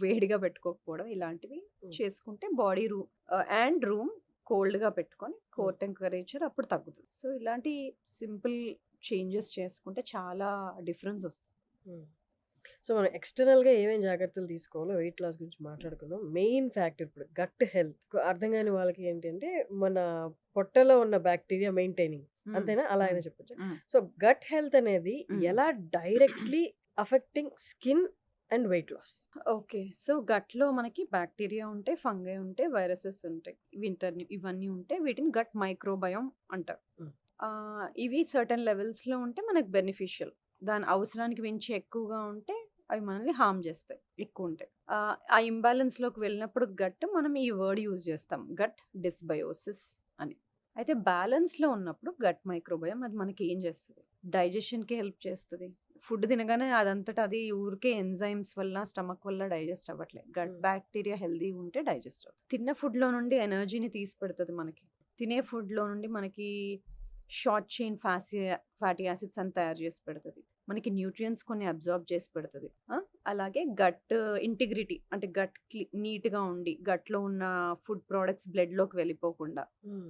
వేడిగా పెట్టుకోకపోవడం ఇలాంటివి హ్మ్. చేసుకుంటే బాడీ రూమ్ కోల్డ్‌గా పెట్టుకొని హ్మ్. కోర్ టెంపరేచర్ అప్పుడు తగ్గుతది. సో, ఇలాంటి సింపుల్ చేంజెస్ చేసుకుంటే చాలా డిఫరెన్స్ వస్తుంది. హ్మ్. సో, మనం ఎక్స్‌టర్నల్‌గా ఏమేం జాగ్రత్తలు తీసుకోవాలో వెయిట్ లాస్ గురించి మాట్లాడుకుందాం. మెయిన్ ఫ్యాక్టర్ ఇప్పుడు గట్ హెల్త్. అర్థం కాని వాళ్ళకి ఏంటంటే, మన పొట్టలో ఉన్న బాక్టీరియా మెయింటైనింగ్. హ్మ్. అంతేనా? అలా హ్మ్. అయినా చెప్పొచ్చా? హ్మ్. సో, గట్ హెల్త్ అనేది హ్మ్. ఎలా directly affecting skin and weight loss? Okay. So, గట్‌లో మనకి బాక్టీరియా ఉంటాయి, ఫంగై ఉంటాయి, వైరసెస్ ఉంటాయి. ఇవన్నీ ఉంటాయి. వీటిని గట్ మైక్రోబయోమ్ అంటారు. హ్మ్. ఇవి సర్టెన్ లెవెల్స్‌లో ఉంటే మనకు బెనిఫిషియల్. దాని అవసరానికి మించి ఎక్కువగా ఉంటే అవి మనల్ని హార్మ్ చేస్తాయి ఎక్కువుంటే. ఆ ఇంబాలెన్స్‌లోకి వెళ్ళినప్పుడు మనం ఈ వర్డ్ యూజ్ చేస్తాం. గట్ డిస్బయోసిస్ అని. అయితే బ్యాలెన్స్‌లో ఉన్నప్పుడు గట్ మైక్రోబయోమ్ అది మనకి ఏం చేస్తది? డైజెషన్‌కి హెల్ప్ చేస్తది. ఫుడ్ తినగానే అదంతట అది ఊరికే ఎంజైమ్స్ వల్ల, స్టమక్ వల్ల డైజెస్ట్ అవ్వట్లే. గట్ బ్యాక్టీరియా హెల్తీగా ఉంటే డైజెస్ట్ అవుతది. తిన్న ఫుడ్‌లో నుండి ఎనర్జీని తీసి పెడతది మనకి. తినే ఫుడ్‌లో నుండి మనకి షార్ట్ చైన్ ఫ్యాటీ యాసిడ్స్ అని తయారు చేసి పెడతది. మనకి న్యూట్రియంట్స్ కొన్ని అబ్జార్బ్ చేసి పెడతది. అలాగే గట్ ఇంటిగ్రిటీ అంటే నీట్‌గా ఉండి గట్‌లో ఉన్న ఫుడ్ ప్రొడక్ట్స్ బ్లడ్‌లోకి వెళ్ళిపోకుండా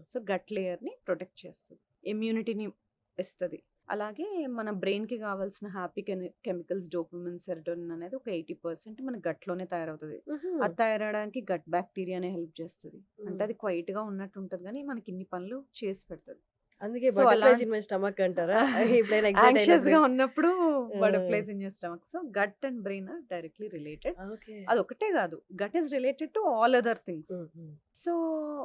సో, గట్ లేయర్‌ని ప్రొటెక్ట్ చేస్తది. ఇమ్యూనిటీని ఇస్తది. అలాగే మన బ్రెయిన్‌కి కావాల్సిన హ్యాపీ కెమికల్స్ డోపమిన్, సెరటోనిన్ అనేది ఒక 80% మన గట్‌లోనే తయారవుతది. అది తయారవ్వడానికి గట్ బ్యాక్టీరియానే హెల్ప్ చేస్తది. అంటే అది క్వైట్‌గా ఉన్నట్టు ఉంటది గానీ మనకి ఇన్ని పనులు చేసి పెడతది. అందుకే so, butterflies in my stomach అంటారా? ఎప్పుడైనా ఎక్సైట్ అయినప్పుడు? యాంగ్షియస్‌గా ఉన్నప్పుడు ఆ! Butterflies in your stomach. So, gut and brain are directly related. Okay. అదొక్కటే గాదు. Gut is related to all other things. Hmm. Hmm. So,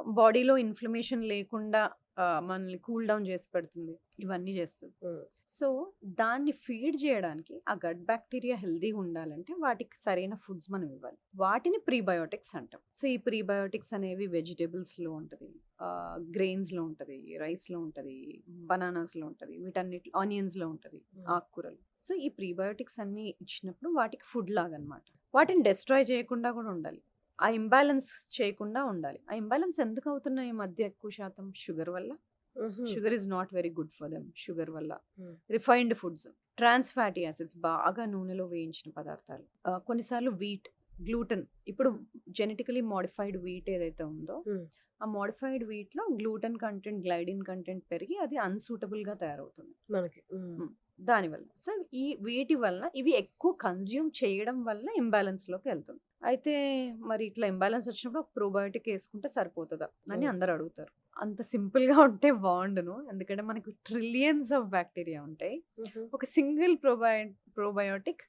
బాడీలో ఇన్‌ఫ్లమేషన్ లేకుండా మనల్ని కూల్ డౌన్ చేసి పెడుతుంది. ఇవన్నీ చేస్తది. హ్మ్. సో, దాన్ని ఫీడ్ చేయడానికి ఆ గట్ బ్యాక్టీరియా హెల్తీగా ఉండాలంటే వాటికి సరైన ఫుడ్స్ మనం ఇవ్వాలి. వాటిని ప్రీబయోటిక్స్ అంటాం. సో, ఈ ప్రీబయోటిక్స్ అనేవి వెజిటబుల్స్‌లో ఉంటది. గ్రెయిన్స్‌లో ఉంటది. రైస్‌లో ఉంటది. బనానాస్‌లో ఉంటది. ఆనియన్స్‌లో ఉంటది. హ్మ్. ఆకుకూరలు. సో, ఈ ప్రీబయోటిక్స్ అన్నీ ఇచ్చినప్పుడు వాటికి ఫుడ్ లాగనమాట. వాటిని డెస్ట్రాయ్ చేయకుండా కూడా ఉండాలి. ఆ ఇంబాలెన్స్ చేయకుండా ఉండాలి. ఆ ఇంబాలెన్స్ ఎందుకు అవుతున్నాయి ఈ మధ్య ఎక్కువ శాతం? షుగర్ వల్ల. హుహు. Sugar is not very good for them. Sugar వల్ల. Hmm. Refined foods, trans fatty acids బాగా నూనెలో వేయించిన పదార్థాలు. కొన్నిసార్లు గ్లూటెన్ ఇప్పుడు జెనెటికలీ మోడిఫైడ్ వీట్ ఏదైతే ఉందో, హ్మ్. ఆ మోడిఫైడ్ వీట్‌లో గ్లూటెన్ కంటెంట్, గ్లైడిన్ కంటెంట్ పెరిగి అది అన్‌సూటబుల్‌గా తయారవుతుంది. మనకి. హ్మ్. హ్మ్. దానివల్ల. సో, వీటి వలన ఇవి ఎక్కువ కన్జ్యూమ్ చేయడం వల్ల ఇంబాలెన్స్‌లోకి ఎళ్తుంది. అయితే మరి ఇట్లా ఇంబాలెన్స్ వచ్చినప్పుడు ఒక ప్రోబయోటిక్ యేసుకుంటే సరిపోతదా? అని హ్మ్. అందరూ అడుగుతారు. అంత సింపుల్‌గా ఉంటే బావుండును. ఎందుకంటే మనకు ట్రిలియన్స్ ఆఫ్ బాక్టీరియా ఉంటాయి. హుహు. ఒక సింగిల్ ప్రోబయోటిక్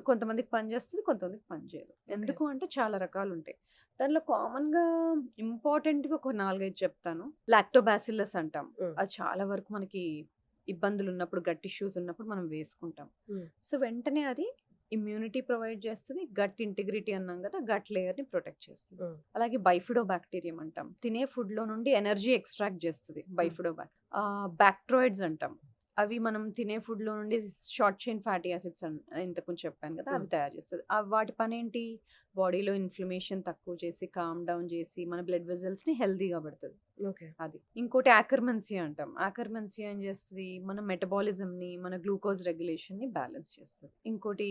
కొంతమందికి పనిచేస్తది. కొంతమందికి పనిచేయదు. ఓకే. ఎందుకు అంటే చాలా రకాలుంటాయి. దానిలో కామన్‌గా ఇంపార్టెంట్‌వి ఒక 4, 5 చెప్తాను. లాక్టోబాసిల్లస్ అంటాం. హ్మ్. అది చాలా వరకు మనకి ఇబ్బందులున్నప్పుడు, గట్ ఇష్యూస్ ఉన్నప్పుడు మనం వేసుకుంటాం. హ్మ్. సో, వెంటనే అది ఇమ్యూనిటీ ప్రొవైడ్ చేస్తది. గట్ ఇంటిగ్రిటీ అన్నాం గదా! గట్ లేయర్‌ని ప్రొటెక్ట్ చేస్తది. హ్మ్. అలాగే బైఫిడోబాక్టీరియం అంటాం. తినే ఫుడ్‌లో నుండి ఎనర్జీ ఎక్స్ట్రాక్ట్ చేస్తది హ్మ్. బాక్ట్రాయిడ్స్ అంటాం. అవి మనం తినే ఫుడ్‌లో నుండి షార్ట్ చైన్ ఫ్యాటీ యాసిడ్స్ ఇంతకుముందు చెప్పాను కదా! హ్మ్. అవి తయారు చేస్తది. వాటి పనేంటి? బాడీలో ఇన్‌ఫ్లమేషన్ తక్కువ చేసి, కామ్ డౌన్ చేసి, మన బ్లడ్ వెసల్స్‌ని హెల్తీగా పెడతది. ఓకే. అది. ఇంకోటి యాకర్మన్సియా అంటాం. యాకర్మన్సియా ఏం చేస్తది? మన మెటబాలిజంని, మన గ్లూకోజ్ రెగ్యులేషన్‌ని బ్యాలెన్స్ చేస్తది. ఇంకోటి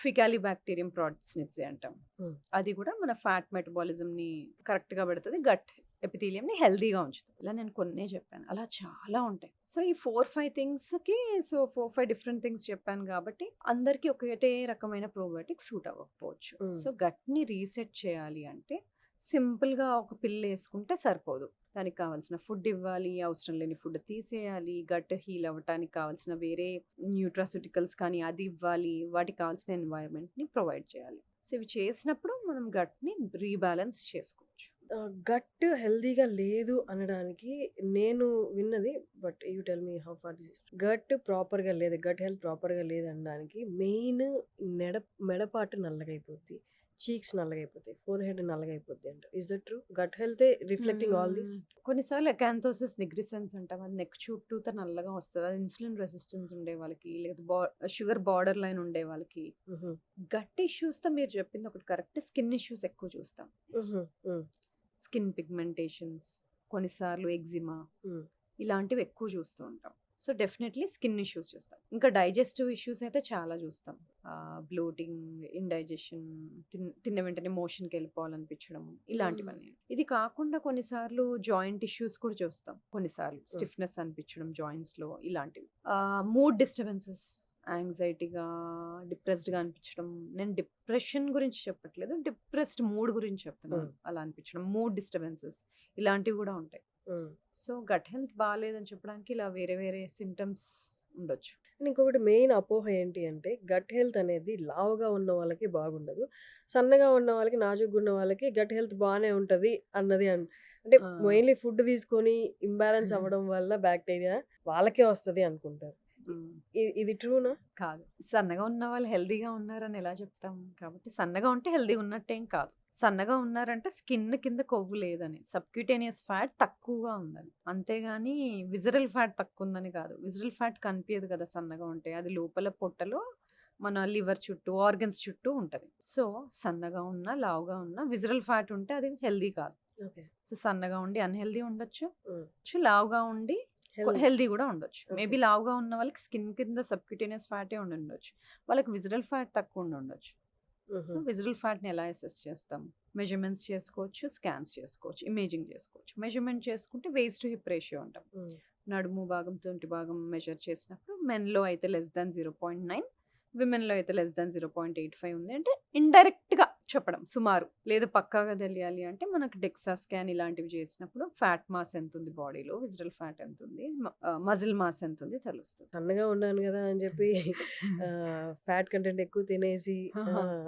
ఫికాలిబాక్టీరియం ప్రాట్స్నిట్జే అంటాం. హ్మ్. అది కూడా మన ఫ్యాట్ మెటబాలిజంని కరెక్ట్‌గా పెడతది. గట్ ఎపిథీలియంని హెల్తీగా ఉంచుతది. ఇలా నేను కొన్నే చెప్పాను. అలా చాలా ఉంటాయి. సో, ఈ 4, 5 థింగ్స్‌కి 4, 5 డిఫరెంట్ థింగ్స్ చెప్పాను కాబట్టి అందరికి ఒకటే రకమైన ప్రోబయోటిక్ సూట్ అవ్వకపోవచ్చు. హ్మ్. సో, గట్‌ని రీసెట్ చేయాలి అంటే సింపుల్‌గా ఒక పిల్లేసుకుంటే సరిపోదు. దానికి కావాల్సిన ఫుడ్ ఇవ్వాలి. అవసరం లేని ఫుడ్ తీసేయాలి. గట్ హీల్ అవ్వటానికి కావాల్సిన వేరే న్యూట్రాస్యూటికల్స్ కానీ అది ఇవ్వాలి. వాటికి కావాల్సిన ఎన్వైర్న్‌మెంట్‌ని ప్రొవైడ్ చేయాలి. సో, ఇవి చేసినప్పుడు మనం గట్‌ని రీబాలన్స్ చేసుకోవచ్చు. గట్ హెల్తీగా లేదు అనడానికి నేను విన్నది, but you tell me how far this gut ప్రాపర్‌గా లేదు. గట్ హెల్త్ ప్రాపర్‌గా లేదనడానికి మెయిన్ మెడపాటు నల్లగైపోద్ది. చీక్స్ నల్లగైపోతాయి. ఫోర్‌హెడ్ నల్లగైపోద్ది అంట. Is that true? గట్ హెల్తే రిఫ్లెక్టింగ్ ఆల్ దిస్? కొన్నిసార్లు అకాంతోసిస్ నిగ్రిసెన్స్ అంటాం. అది నెక్ చుట్టూతా నల్లగా వస్తది. అది ఇన్సులిన్ రెసిస్టెన్స్ ఉండే వాళ్ళకి, లేదా షుగర్ బార్డర్ లైన్ ఉండే వాళ్ళకి. హుహు. గట్ ఇష్యూస్‌తో మీరు చెప్పింది ఒకటి కరెక్ట్. స్కిన్ ఇష్యూస్ ఎక్కువ చూస్తాం. హుహు. హ్మ్. స్కిన్ పిగ్మెంటేషన్స్, కొన్నిసార్లు ఎగ్జిమా హ్మ్. ఇలాంటివి ఎక్కువ చూస్తూ ఉంటాం. సో, డెఫినెట్‌లీ స్కిన్ ఇష్యూస్ చూస్తాం. ఇంకా డైజెస్టివ్ ఇష్యూస్ అయితే చాలా చూస్తాం. బ్లోటింగ్, ఇండైజెషన్, తిన్న వెంటనే మోషన్‌కెళ్ళిపోవాలనిపించడం ఇలాంటివన్నీ. ఇది కాకుండా కొన్నిసార్లు జాయింట్ ఇష్యూస్ కూడా చూస్తాం. కొన్నిసార్లు హ్మ్. స్టిఫ్‌నెస్ అనిపించడం జాయింట్స్‌లో ఇలాంటివి. మూడ్ డిస్టర్బెన్సెస్, యాంగ్జైటీగా, డిప్రెస్డ్‌గా అనిపించడం. నేను డిప్రెషన్ గురించి చెప్పట్లేదు. డిప్రెస్డ్ మూడ్ గురించి చెప్తున్నాను. హ్మ్. అలా అనిపించడం. మూడ్ డిస్టర్బెన్సెస్ ఇలాంటివి కూడా ఉంటాయి. హ్మ్. సో, గట్ హెల్త్ బాలేదని చెప్పడానికి ఇలా వేరే వేరే సింప్టమ్స్ ఉండొచ్చు. అండ్ ఇంకొకటి మెయిన్ అపోహ ఏంటి అంటే, గట్ హెల్త్ అనేది లావుగా ఉన్న వాళ్ళకి బాగుండదు. సన్నగా ఉన్న వాళ్ళకి, నాజూగ్గా ఉన్న వాళ్ళకి గట్ హెల్త్ బానే ఉంటది అన్నది అంటే ఆ! మెయిన్‌లీ ఫుడ్ తీసుకొని ఇంబాలెన్స్ హ్మ్. అవ్వడం వల్ల బాక్టీరియా వాళ్ళకే వస్తది అనుకుంటారు. ఇది ట్రూనా? కాదు. సన్నగా ఉన్న వాళ్ళు హెల్తీగా ఉన్నారని ఎలా చెప్తాం? కాబట్టి సన్నగా ఉంటే హెల్తీగా ఉన్నట్టేం కాదు. సన్నగా ఉన్నారంటే స్కిన్ కింద కొవ్వు లేదని. సబ్‌క్యూటేనియస్ ఫ్యాట్ తక్కువగా ఉందని. అంతేగాని విసరల్ ఫ్యాట్ తక్కువుందని కాదు. విసరల్ ఫ్యాట్ కనిపియదు కదా సన్నగా ఉంటే. అది లోపల పొట్టలో మన లివర్ చుట్టూ, ఆర్గన్స్ చుట్టూ ఉంటది. సో, సన్నగా ఉన్నా, లావుగా ఉన్నా విసరల్ ఫ్యాట్ ఉంటే అది హెల్తీ కాదు. ఓకే. సో, సన్నగా ఉండి అన్‌హెల్తీ ఉండొచ్చు. హ్మ్. లావుగా ఉండి హెల్తీ. హెల్తీ గూడా ఉండొచ్చు. ఓకే. మేబీ లావుగా ఉన్న వాళ్ళకి స్కిన్ కింద సబ్‌క్యూటేనియస్ ఫ్యాటే ఉండుండొచ్చు. వాళ్ళకి విసరల్ ఫ్యాట్ తక్కువ ఉండుండొచ్చు. సో, హుహు. విసరల్ ఫ్యాట్‌ని ఎలా అసెస్ చేస్తాం? మెజర్‌మెంట్స్ చేసుకోవచ్చు, స్కాన్స్ చేసుకోవచ్చు, ఇమేజింగ్ చేసుకోవచ్చు. మెజర్‌మెంట్ చేసుకుంటే వేస్ట్ టు హిప్ రేషియో అంటాం. హ్మ్. నడుము భాగం, తుంటి భాగం మెజర్ చేసినప్పుడు మెన్‌లో అయితే లెస్ థాన్ 0.9, విమెన్‌లో అయితే లెస్ థాన్ 0.85 ఉంది. అంటే ఇండైరెక్ట్‌గా చెప్పడం సుమారు. లేదు పక్కాగా తెలియాలి అంటే మనకు డెక్సా స్కాన్ ఇలాంటివి చేసినప్పుడు ఫ్యాట్ మాస్ ఎంతుంది బాడీలో, విసరల్ ఫ్యాట్ ఎంతుంది, మజిల్ మాస్ ఎంతుంది తెలుస్తది. సన్నగా ఉన్నాను గదా! అని చెప్పి ఫ్యాట్ కంటెంట్ ఎక్కువ తినేసి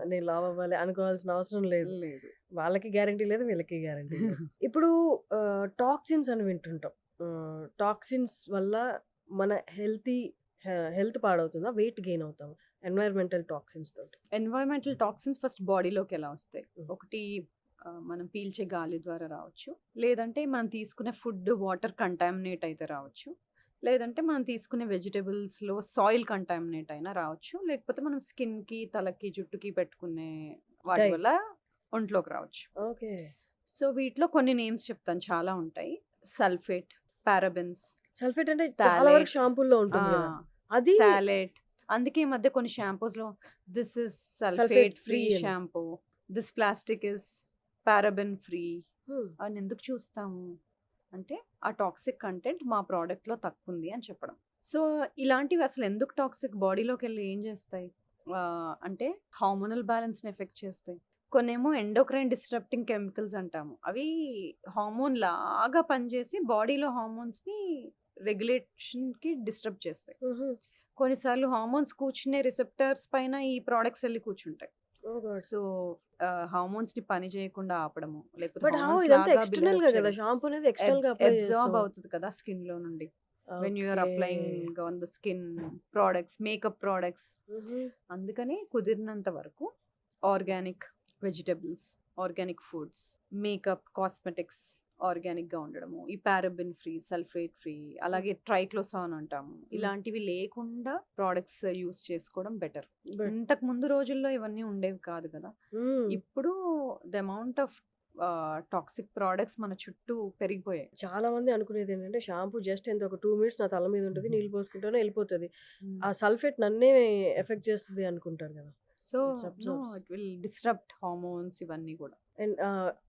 నేను లావు అవ్వాలి అనుకోవాల్సిన అవసరం లేదు. లేదు. వాళ్ళకి గ్యారంటీ లేదు. వీళ్ళకి గ్యారంటీ లేదు. ఇప్పుడు టాక్సిన్స్ అని వింటుంటాం. టాక్సిన్స్ వల్ల మన హెల్త్ పాడవుతుందా? వెయిట్ గెయిన్ అవుతామా? ఎన్వైర్మెంటల్ టాక్సిన్స్ తోటి. ఎన్వైరన్మెంటల్ టాక్సిన్స్ ఫస్ట్ బాడీలోకి ఎలా వస్తాయి? హ్మ్. ఒకటి మనం పీల్చే గాలి ద్వారా రావచ్చు. లేదంటే మనం తీసుకునే ఫుడ్, వాటర్ కంటామినేట్ అయితే రావచ్చు. లేదంటే మనం తీసుకునే వెజిటబుల్స్‌లో సాయిల్ కంటామినేట్ అయినా రావచ్చు. లేకపోతే మనం స్కిన్‌కి, తలకి, జుట్టుకి పెట్టుకునే వాటి డై. వల్ల ఒంట్లోకి రావచ్చు. ఓకే. సో, వీటిలో కొన్ని నేమ్స్ చెప్తాను చాలా ఉంటాయి. సల్ఫేట్, పారాబెన్స్, సల్ఫేట్ అంటే చాలా వరకు థాలేట్. షాంపూల్లో ఆ! ఉంటుంది గదా! అది థాలేట్. అందుకే ఈ మధ్య కొన్ని షాంపూస్‌లో this is sulphate sulphate free free అని. Shampoo. This plastic is paraben free hmm. అని ఎందుకు చూస్తాము? అంటే ఆ టాక్సిక్ కంటెంట్ మా ప్రొడక్ట్‌లో తక్కువుంది అని చెప్పడం. సో, ఇలాంటివి అసలు ఎందుకు టాక్సిక్ బాడీలోకెళ్ళి ఏం చేస్తాయి? అంటే హార్మోనల్ బ్యాలెన్స్‌ని ఎఫెక్ట్ చేస్తాయి. కొన్నేమో ఎండోక్రైన్ డిస్రప్టింగ్ కెమికల్స్ అంటాము. అవి హార్మోన్ లాగా పనిచేసి బాడీలో హార్మోన్స్‌ని రెగ్యులేషన్‌కి డిస్టర్బ్ చేస్తాయి. హుహు. కొన్నిసార్లు హార్మోన్స్ కూర్చునే రిసెప్టర్స్ పైన ఈ ప్రొడక్ట్స్ ఎళ్లి కూర్చుంటాయి. ఓహ్ గాడ్! సో, హార్మోన్స్‌ని పని చేయకుండా ఆపడము, లేకపోతే బట్ హౌ హార్మోన్స్ ఇదంతా లాగా బిల్డప్ ఎక్స్‌టర్నల్‌గా గదా! చేయడం. షాంపూ అనేది ఎక్స్‌టర్నల్‌గా అప్లై అబ్జార్బ్ చేస్తాం. అవుతది కదా స్కిన్‌లో నుండి. When you are okay. Applying on the skin products, makeup products. హుహు. అందుకని కుదిరినంత వరకు organic vegetables, organic foods, makeup, cosmetics ఆర్గానిక్‌గా ఉండడము. ఈ పారాబెన్ ఫ్రీ, సల్ఫేట్ ఫ్రీ, హ్మ్. అలాగే ట్రైక్లోసాన్ అంటాము. హ్మ్. ఇలాంటివి లేకుండా ప్రొడక్ట్స్ యూజ్ చేసుకోవడం బెటర్. బట్ ఇంతకు ముందు రోజుల్లో ఇవన్నీ ఉండేవి కాదు కదా! హ్మ్. ఇప్పుడు the amount of toxic products మన చుట్టూ పెరిగిపోయాయి. చాలా మంది అనుకునేదేంటంటే షాంపూ జస్ట్ ఎంత ఒక 2 మినిట్స్ నా తల మీద ఉంటది. నీళ్ళు పోసుకుంటాను ఎళ్ళిపోతది. హ్మ్. ఆ సల్ఫేట్ నన్నే ఎఫెక్ట్ చేస్తది అనుకుంటారు గదా! So, it's no absorbs. It will disrupt hormones ఇవన్నీ కూడా. అండ్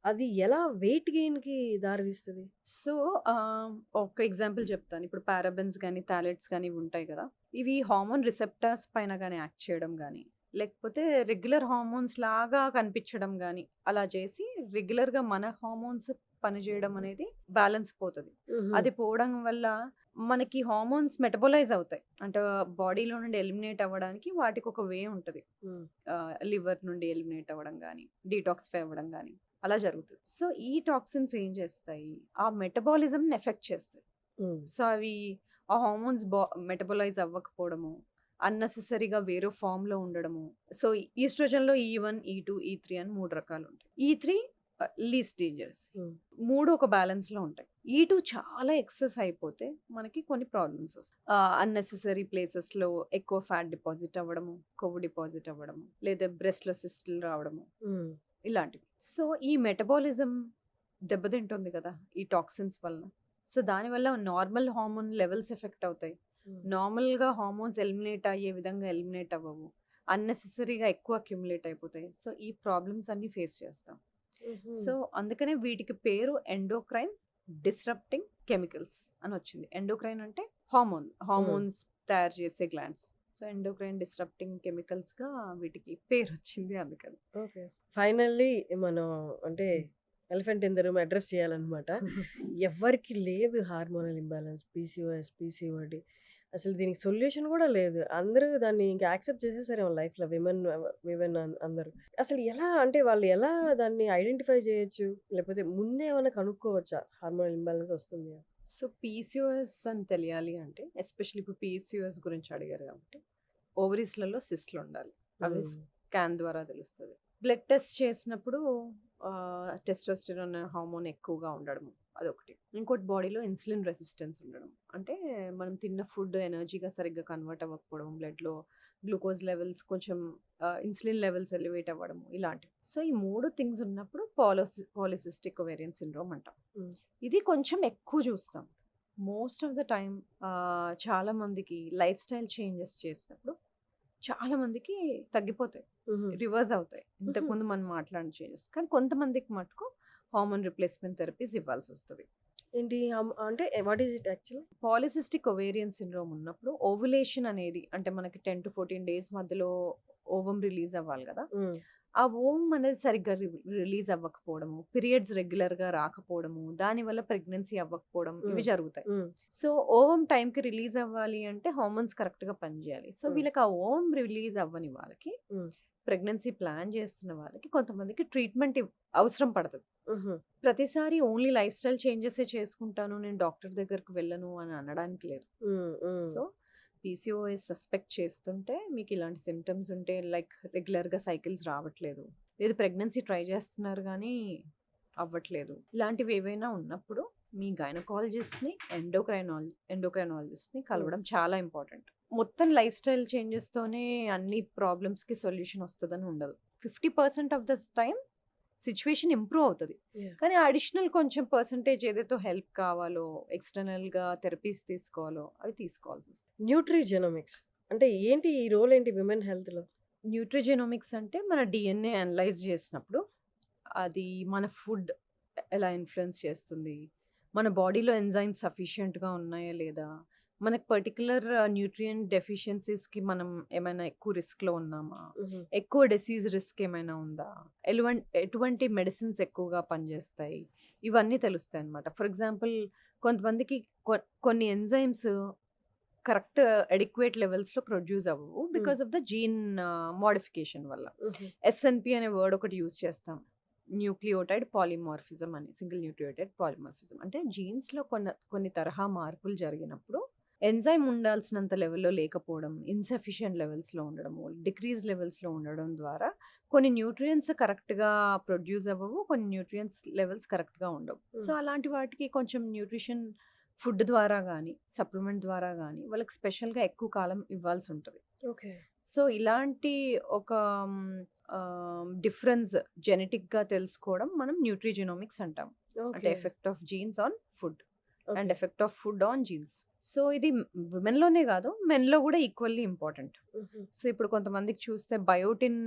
అది ఎలా వెయిట్ గెయిన్‌కి దారి తీస్తది? సో, ఒక ఎగ్జాంపుల్ చెప్తాను. ఇప్పుడు పారాబెన్స్ గాని, థాలెట్స్ గాని ఇవి ఉంటాయి కదా! ఇవి హార్మోన్ రిసెప్టార్స్ పైన గాని యాక్ట్ చేయడం గాని, లేకపోతే రెగ్యులర్ హార్మోన్స్ లాగా కనిపించడం గాని, అలా చేసి రెగ్యులర్‌గా మన హార్మోన్స్ పనిచేయడం అనేది బ్యాలెన్స్ పోతది. హుహు. అది పోవడం వల్ల మనకి హార్మోన్స్ మెటబోలైజ్ అవుతాయి. అంటే బాడీలో నుండి ఎలిమినేట్ అవ్వడానికి వాటికి ఒక వే ఉంటది. హ్మ్. లివర్ నుండి ఎలిమినేట్ అవ్వడం గాని, డీటాక్సిఫై అవ్వడం గాని అలా జరుగుతది. సో, ఈ టాక్సిన్స్ ఏం చేస్తాయి? ఆ మెటబాలిజంని ఎఫెక్ట్ చేస్తాయి. హ్మ్. సో, అవి ఆ హార్మోన్స్ మెటబలైజ్ అవ్వకపోవడము, అన్నెసెసరీగా వేరే ఫార్మ్‌లో ఉండడము. సో, ఈస్ట్రోజన్‌లో E1, E2, E3 అని 3 రకాలుంటాయి. E3 least dangerous. హ్మ్. 3 ఒక బ్యాలెన్స్‌లో ఉంటాయి. E2 చాలా ఎక్సెస్ అయిపోతే మనకి కొన్ని ప్రాబ్లమ్స్ వస్తాయి. అన్నెసెసరీ ప్లేసెస్‌లో ఎక్కువ ఫ్యాట్ డిపాజిట్ అవ్వడము, కొవ్వు డిపాజిట్ అవ్వడము, లేదా బ్రెస్ట్‌లో సిస్టులు రావడము. హ్మ్. ఇలాంటివి. సో, ఈ మెటబాలిజం దెబ్బతింటుంది కదా! ఈ టాక్సిన్స్ వలన. సో, దానివల్ల నార్మల్ హార్మోన్ లెవెల్స్ ఎఫెక్ట్ అవుతాయి. హ్మ్. నార్మల్‌గా హార్మోన్స్ ఎలిమినేట్ అయ్యే విధంగా ఎలిమినేట్ అవ్వవు. అన్నెసెసరీగా ఎక్కువ అక్యుములేట్ అయిపోతాయి. సో, ఈ ప్రాబ్లమ్స్ అన్నీ ఫేస్ చేస్తాం. హుహు. సో, అందుకనే వీటికి పేరు ఎండోక్రైన్ డిస్రప్టింగ్ కెమికల్స్ అనొచ్చింది. ఎండోక్రైన్ అంటే హ్మ్. హార్మోన్స్ తయారు చేసే గ్లాండ్స్. సో, ఎండోక్రైన్ డిస్రప్టింగ్ కెమికల్స్‌గా వీటికి పేరొచ్చింది అందుకని. ఓకే. ఫైనల్లీ మనం అంటే elephant in the room address చేయాలన్నమాట. ఎవ్వరికీ లేదు హార్మోనల్ ఇంబాలెన్స్, పీసీఓఎస్, పీసీఓడీ. అసలు దీనికి సొల్యూషన్ గూడా లేదు. అందరూ దాన్ని ఇంక యాక్సెప్ట్ చేసేసారేమో లైఫ్‌లో విమెన్ అందరూ. అసలు ఎలా అంటే వాళ్ళు ఎలా దాన్ని ఐడెంటిఫై చేయొచ్చు? లేకపోతే ముందే ఏమన్నా కనుక్కోవచ్చా? హార్మోనల్ ఇంబాలెన్స్ వస్తుంది అని? సో, పీసీఓఎస్ అని తెలియాలి అంటే ఎస్పెషల్లీ ఇప్పుడు పీసీఓఎస్ గురించి అడిగారు కాబట్టి ఓవరీస్‌లలో సిస్ట్‌లుండాలి. అవి హ్మ్. స్కాన్ ద్వారా తెలుస్తది. బ్లడ్ టెస్ట్ చేసినప్పుడు టెస్టోస్టెరాన్ హార్మోన్ ఎక్కువగా ఉండడము అదొకటి. ఇంకోటి బాడీలో ఇన్సులిన్ రెసిస్టెన్స్ ఉండడం. అంటే మనం తిన్న ఫుడ్ ఎనర్జీగా సరిగ్గా కన్వర్ట్ అవ్వకపోవడం, బ్లడ్‌లో గ్లూకోజ్ లెవెల్స్ కొంచెం ఇన్సులిన్ లెవెల్స్ ఎలివేట్ అవ్వడము ఇలాంటివి. సో, ఈ 3 థింగ్స్ ఉన్నప్పుడు పాలిసిస్టిక్ ఒవేరియన్ సిండ్రోమ్ అంటాం. హ్మ్. ఇది కొంచెం ఎక్కువ చూస్తాం. మోస్ట్ ఆఫ్ ద టైమ్ చాలా మందికి లైఫ్ స్టైల్ చేంజెస్ చేసినప్పుడు చాలా మందికి తగ్గిపోతాయి. హుహు. రివర్స్ అవుతాయి. హుహు. ఇంతకుముందు మనం మాట్లాడిన చేంజెస్. కానీ కొంతమందికి మటుకు హార్మోన్ రిప్లేస్‌మెంట్ థెరపీస్ ఇవ్వాల్సొస్తది. ఏంటి అంటే what is it actually? Polycystic ovarian syndrome ఉన్నప్పుడు ఓవ్యులేషన్ అనేది అంటే మనకి 10-14 డేస్ మధ్యలో ఓవమ్ రిలీజ్ అవ్వాలి గదా! హ్మ్. ఆ ఓవమ్ అనేది సరిగ్గా రిలీజ్ అవ్వకపోవడము, పీరియడ్స్ రెగ్యులర్‌గా రాకపోవడము, దానివల్ల ప్రెగ్నెన్సీ అవ్వకపోవడం ఇవి హ్మ్. జరుగుతాయి. హ్మ్. సో, ఓవమ్ టైంకి రిలీజ్ అవ్వాలి అంటే హార్మోన్స్ కరెక్ట్‌గా పనిజేయాలి. సో, హ్మ్. వీళ్ళకి ఆ ఓవమ్ రిలీజ్ అవ్వని వాళ్ళకి హ్మ్. ప్రెగ్నెన్సీ ప్లాన్ చేస్తున్న వాళ్ళకి కొంతమందికి ట్రీట్మెంట్ అవసరం పడతది. హుహు. ప్రతిసారి ఓన్లీ లైఫ్ స్టైల్ చేంజెసే చేసుకుంటాను. నేను డాక్టర్ దగ్గరికి వెళ్ళను అని అనడానికి లేదు. హ్మ్. హ్మ్. సో, పీసీఓఎస్ సస్పెక్ట్ చేస్తుంటే మీకు ఇలాంటి సింప్టమ్స్ ఉంటే లైక్ రెగ్యులర్‌గా సైకిల్స్ రావట్లేదు. లేదు ప్రెగ్నెన్సీ ట్రై చేస్తున్నారు గానీ అవ్వట్లేదు. ఇలాంటివి ఏవైనా ఉన్నప్పుడు మీ గైనకాలజిస్ట్‌ని, ఎండోక్రైనాలజిస్ట్‌ని హ్మ్. కలవడం చాలా ఇంపార్టెంట్. మొత్తం లైఫ్ స్టైల్ చేంజెస్‌తోనే అన్ని ప్రాబ్లమ్స్‌కి సొల్యూషన్ వస్తదని ఉండదు. 50% of the time situation improve అవుతది. యాహ్! కానీ అడిషనల్ కొంచెం పర్సెంటేజ్ ఏదైతే హెల్ప్ కావాలో, ఎక్స్‌టర్నల్‌గా థెరపీస్ తీసుకోవాలో అవి తీసుకోవాల్సొస్తది. న్యూట్రిజెనోమిక్స్ అంటే ఏంటి? ఈ రోల్ ఏంటి విమెన్ హెల్త్‌లో? న్యూట్రిజెనోమిక్స్ అంటే మన డీఎన్ఏ అనలైజ్ చేసినప్పుడు అది మన ఫుడ్ ఎలా ఇన్‌ఫ్లుయెన్స్ చేస్తుంది? మన బాడీలో ఎంజైమ్స్ సఫిషియెంట్‌గా ఉన్నాయా లేదా? మనకు పర్టిక్యులర్ న్యూట్రియంట్ డెఫిషియన్సీస్‌కి మనం ఏమైనా ఎక్కువ రిస్క్‌లో ఉన్నామా? హుహు. ఎక్కువ డిసీజ్ రిస్క్ ఏమైనా ఉందా? ఎటువంటి మెడిసిన్స్ ఎక్కువగా పనిచేస్తాయి? ఇవన్నీ తెలుస్తాయన్నమాట. ఫర్ ఎగ్జాంపుల్ కొంతమందికి కొ కొన్ని ఎంజైమ్స్ కరెక్ట్ అడిక్వేట్ లెవెల్స్‌లో ప్రొడ్యూస్ అవ్వవు. Hmm. Because of the gene modification వల్ల. హుహు. ఎస్ఎన్‌పి అనే వర్డ్ ఒకటి యూజ్ చేస్తాం. న్యూక్లియోటైడ్ పాలిమార్ఫిజం అని. Single nucleotide polymorphism. అంటే జీన్స్‌లో కొన్ని తరహా మార్పులు జరిగినప్పుడు ఎంజైమ్ ఉండాల్సినంత లెవెల్‌లో లేకపోవడం, ఇన్‌సఫిషియెంట్ లెవెల్స్‌లో ఉండడము, డిక్రీజ్ లెవెల్స్‌లో ఉండడం ద్వారా కొన్ని న్యూట్రియంట్స్ కరెక్ట్‌గా ప్రొడ్యూస్ అవ్వవు. కొన్ని న్యూట్రియంట్స్ లెవెల్స్ కరెక్ట్‌గా ఉండవు. సో, హ్మ్. అలాంటి వాటికి కొంచెం న్యూట్రిషన్ ఫుడ్ ద్వారా గానీ, సప్లిమెంట్ ద్వారా గానీ వాళ్ళకి స్పెషల్‌గా ఎక్కువ కాలం ఇవ్వాల్సుంటది. ఓకే. సో, ఇలాంటి ఒక డిఫరెన్స్ జెనెటిక్‌గా తెలుసుకోవడం మనం న్యూట్రిజెనోమిక్స్ అంటాం. అంటే okay. Effect of jeans on food and okay. Effect of food on jeans. So, ఇది విమెన్‌లోనే గాదు మెన్‌లో గూడా ఈక్వల్లీ ఇంపార్టెంట్. హుహు. సో, ఇప్పుడు కొంతమందికి చూస్తే బయోటిన్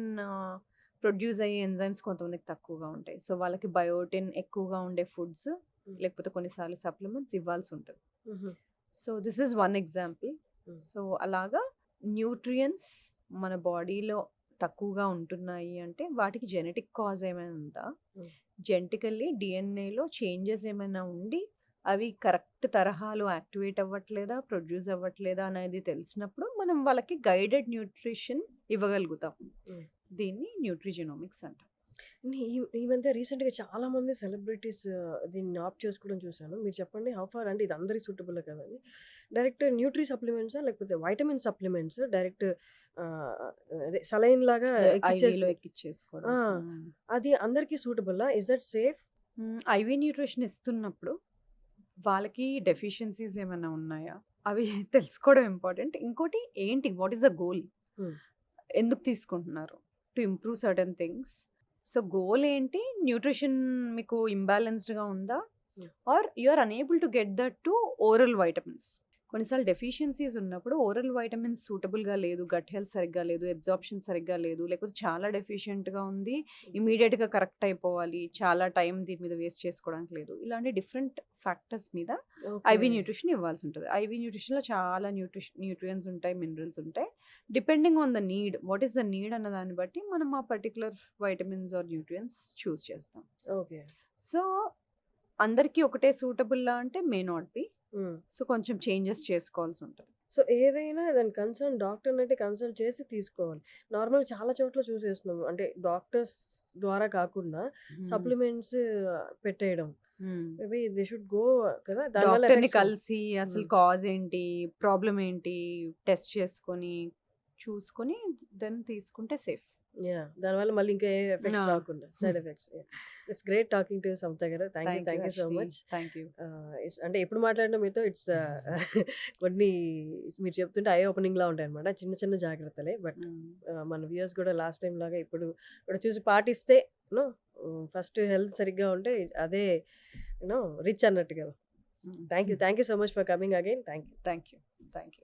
ప్రొడ్యూస్ అయ్యే ఎంజైమ్స్ కొంతమందికి తక్కువగా ఉంటాయి. సో, వాళ్ళకి బయోటిన్ ఎక్కువగా ఉండే ఫుడ్స్ హ్మ్. లేకపోతే కొన్నిసార్లు సప్లిమెంట్స్ ఇవ్వాల్సుంటది. హుహు. So, this is one example. హ్మ్. సో, అలాగా న్యూట్రియంట్స్ మన బాడీలో తక్కువగా ఉంటున్నాయి అంటే వాటికి జెనెటిక్ కాజ్ ఏమైనా ఉందా? హ్మ్. జెనెటికల్లీ డీఎన్ఏలో చేంజెస్ ఏమైనా ఉండి అవి కరెక్ట్ తరహాలో యాక్టివేట్ అవ్వట్లేదా? ప్రొడ్యూస్ అవ్వట్లేదా? అనేది తెలిసినప్పుడు మనం వాళ్ళకి గైడెడ్ న్యూట్రిషన్ ఇవ్వగలుగుతాం. హ్మ్. దీన్ని న్యూట్రిజెనోమిక్స్ అంటాం. ఈ మధ్య రీసెంట్‌గా చాలామంది సెలబ్రిటీస్ దీన్ని ఆప్ట్ చేసుకోవడం చూసాను. మీరు చెప్పండి హౌ ఫార్ అంటే ఇది అందరికి సూటబులే కదా అని. డైరెక్ట్ న్యూట్రి సప్లిమెంట్సా? లేకపోతే వైటమిన్ సప్లిమెంట్స్ డైరెక్ట్ ఆహ్, అదే సెలైన్ లాగా ఐవీలో ఎక్కిచ్చేసి ఎక్కిచ్చేసుకోవడం. ఆ! అది అందరికి సూటబుల్లా? Is that safe? IV nutrition ఇస్తున్నప్పుడు వాళ్ళకి డెఫిషియన్సీస్ ఏమైనా ఉన్నాయా? అవి తెలుసుకోవడం ఇంపార్టెంట్. ఇంకోటి ఏంటి? What is the goal? Hmm. ఎందుకు తీసుకుంటున్నారు? To improve certain things. So, goal ఏంటి? న్యూట్రిషన్ మీకు ఇంబాలెన్స్డ్‌గా ఉందా? Hmm. Are you are unable to get that to oral vitamins. కొన్నిసార్లు డెఫిషియన్సీస్ ఉన్నప్పుడు ఓరల్ వైటమిన్స్ సూటబుల్‌గా లేదు, గట్ హెల్త్ సరిగ్గా లేదు, అబ్జార్ప్షన్ సరిగ్గా లేదు, లేకపోతే చాలా డెఫిషియెంట్‌గా ఉంది. ఇమ్మీడియేట్‌గా కరెక్ట్ అయిపోవాలి. చాలా టైం దీని మీద వేస్ట్ చేసుకోవడానికి లేదు. ఇలాంటి డిఫరెంట్ ఫ్యాక్టర్స్ మీద ఓకే. ఐవీ న్యూట్రిషన్ ఇవ్వాల్సుంటది. ఐవీ న్యూట్రిషన్‌లో చాలా న్యూట్రియన్స్ ఉంటాయి, మినరల్స్ ఉంటాయి. Depending on the need, what is the need అన్న దాన్ని బట్టి మనం ఆ particular vitamins or nutrients choose చేస్తాం. ఓకే. సో, అందరికీ ఒకటే సూటబుల్లా అంటే may not be. Hmm. So, కొంచెం చేంజెస్ చేసుకోవాల్సుంటది. సో, ఏదైనా దాని కన్సర్న్ డాక్టర్‌నైతే కన్సల్ట్ చేసి తీసుకోవాలి. నార్మల్‌గా చాలా చోట్ల చూసేస్తున్నాము. అంటే డాక్టర్స్ ద్వారా కాకుండా హ్మ్. సప్లిమెంట్స్ పెట్టేయడం. హ్మ్. మేబీ దే షుడ్ గో కదా! దానివల్ల డాక్టర్‌ని ఎఫెక్ట్స్ ఉండవు. కలిసి అసలు హ్మ్. కాజ్ ఏంటి? ప్రాబ్లమ్ ఏంటి? టెస్ట్ చేసుకొని, చూసుకొని దెన్ తీసుకుంటే సేఫ్. యాహ్! దానివల్ల మళ్ళీ ఇంకా ఏ ఆ! ఎఫెక్ట్స్ రాకుండా side effects. Yeah! It's great talking to you Samatha గారు. Thank you thank you so Harshini. Much. Thank you. It's అంటే ఎప్పుడు మాట్లాడినా మీతో ఇట్స్ కొన్ని మీరు చెప్తుంటే ఐ ఓపెనింగ్‌లా ఉంటాయన్నమాట. చిన్న చిన్న జాగ్రత్తలే. బట్ హ్మ్. మన వ్యూయర్స్ కూడా లాస్ట్ టైమ్ లాగా ఇప్పుడు కూడా చూసి పాటిస్తే నో ఫస్ట్ హెల్త్ సరిగ్గా ఉంటే అదే రిచ్ అన్నట్టు కదా! హ్మ్. Thank you so much for coming again. Thank you. Thank you. Thank you.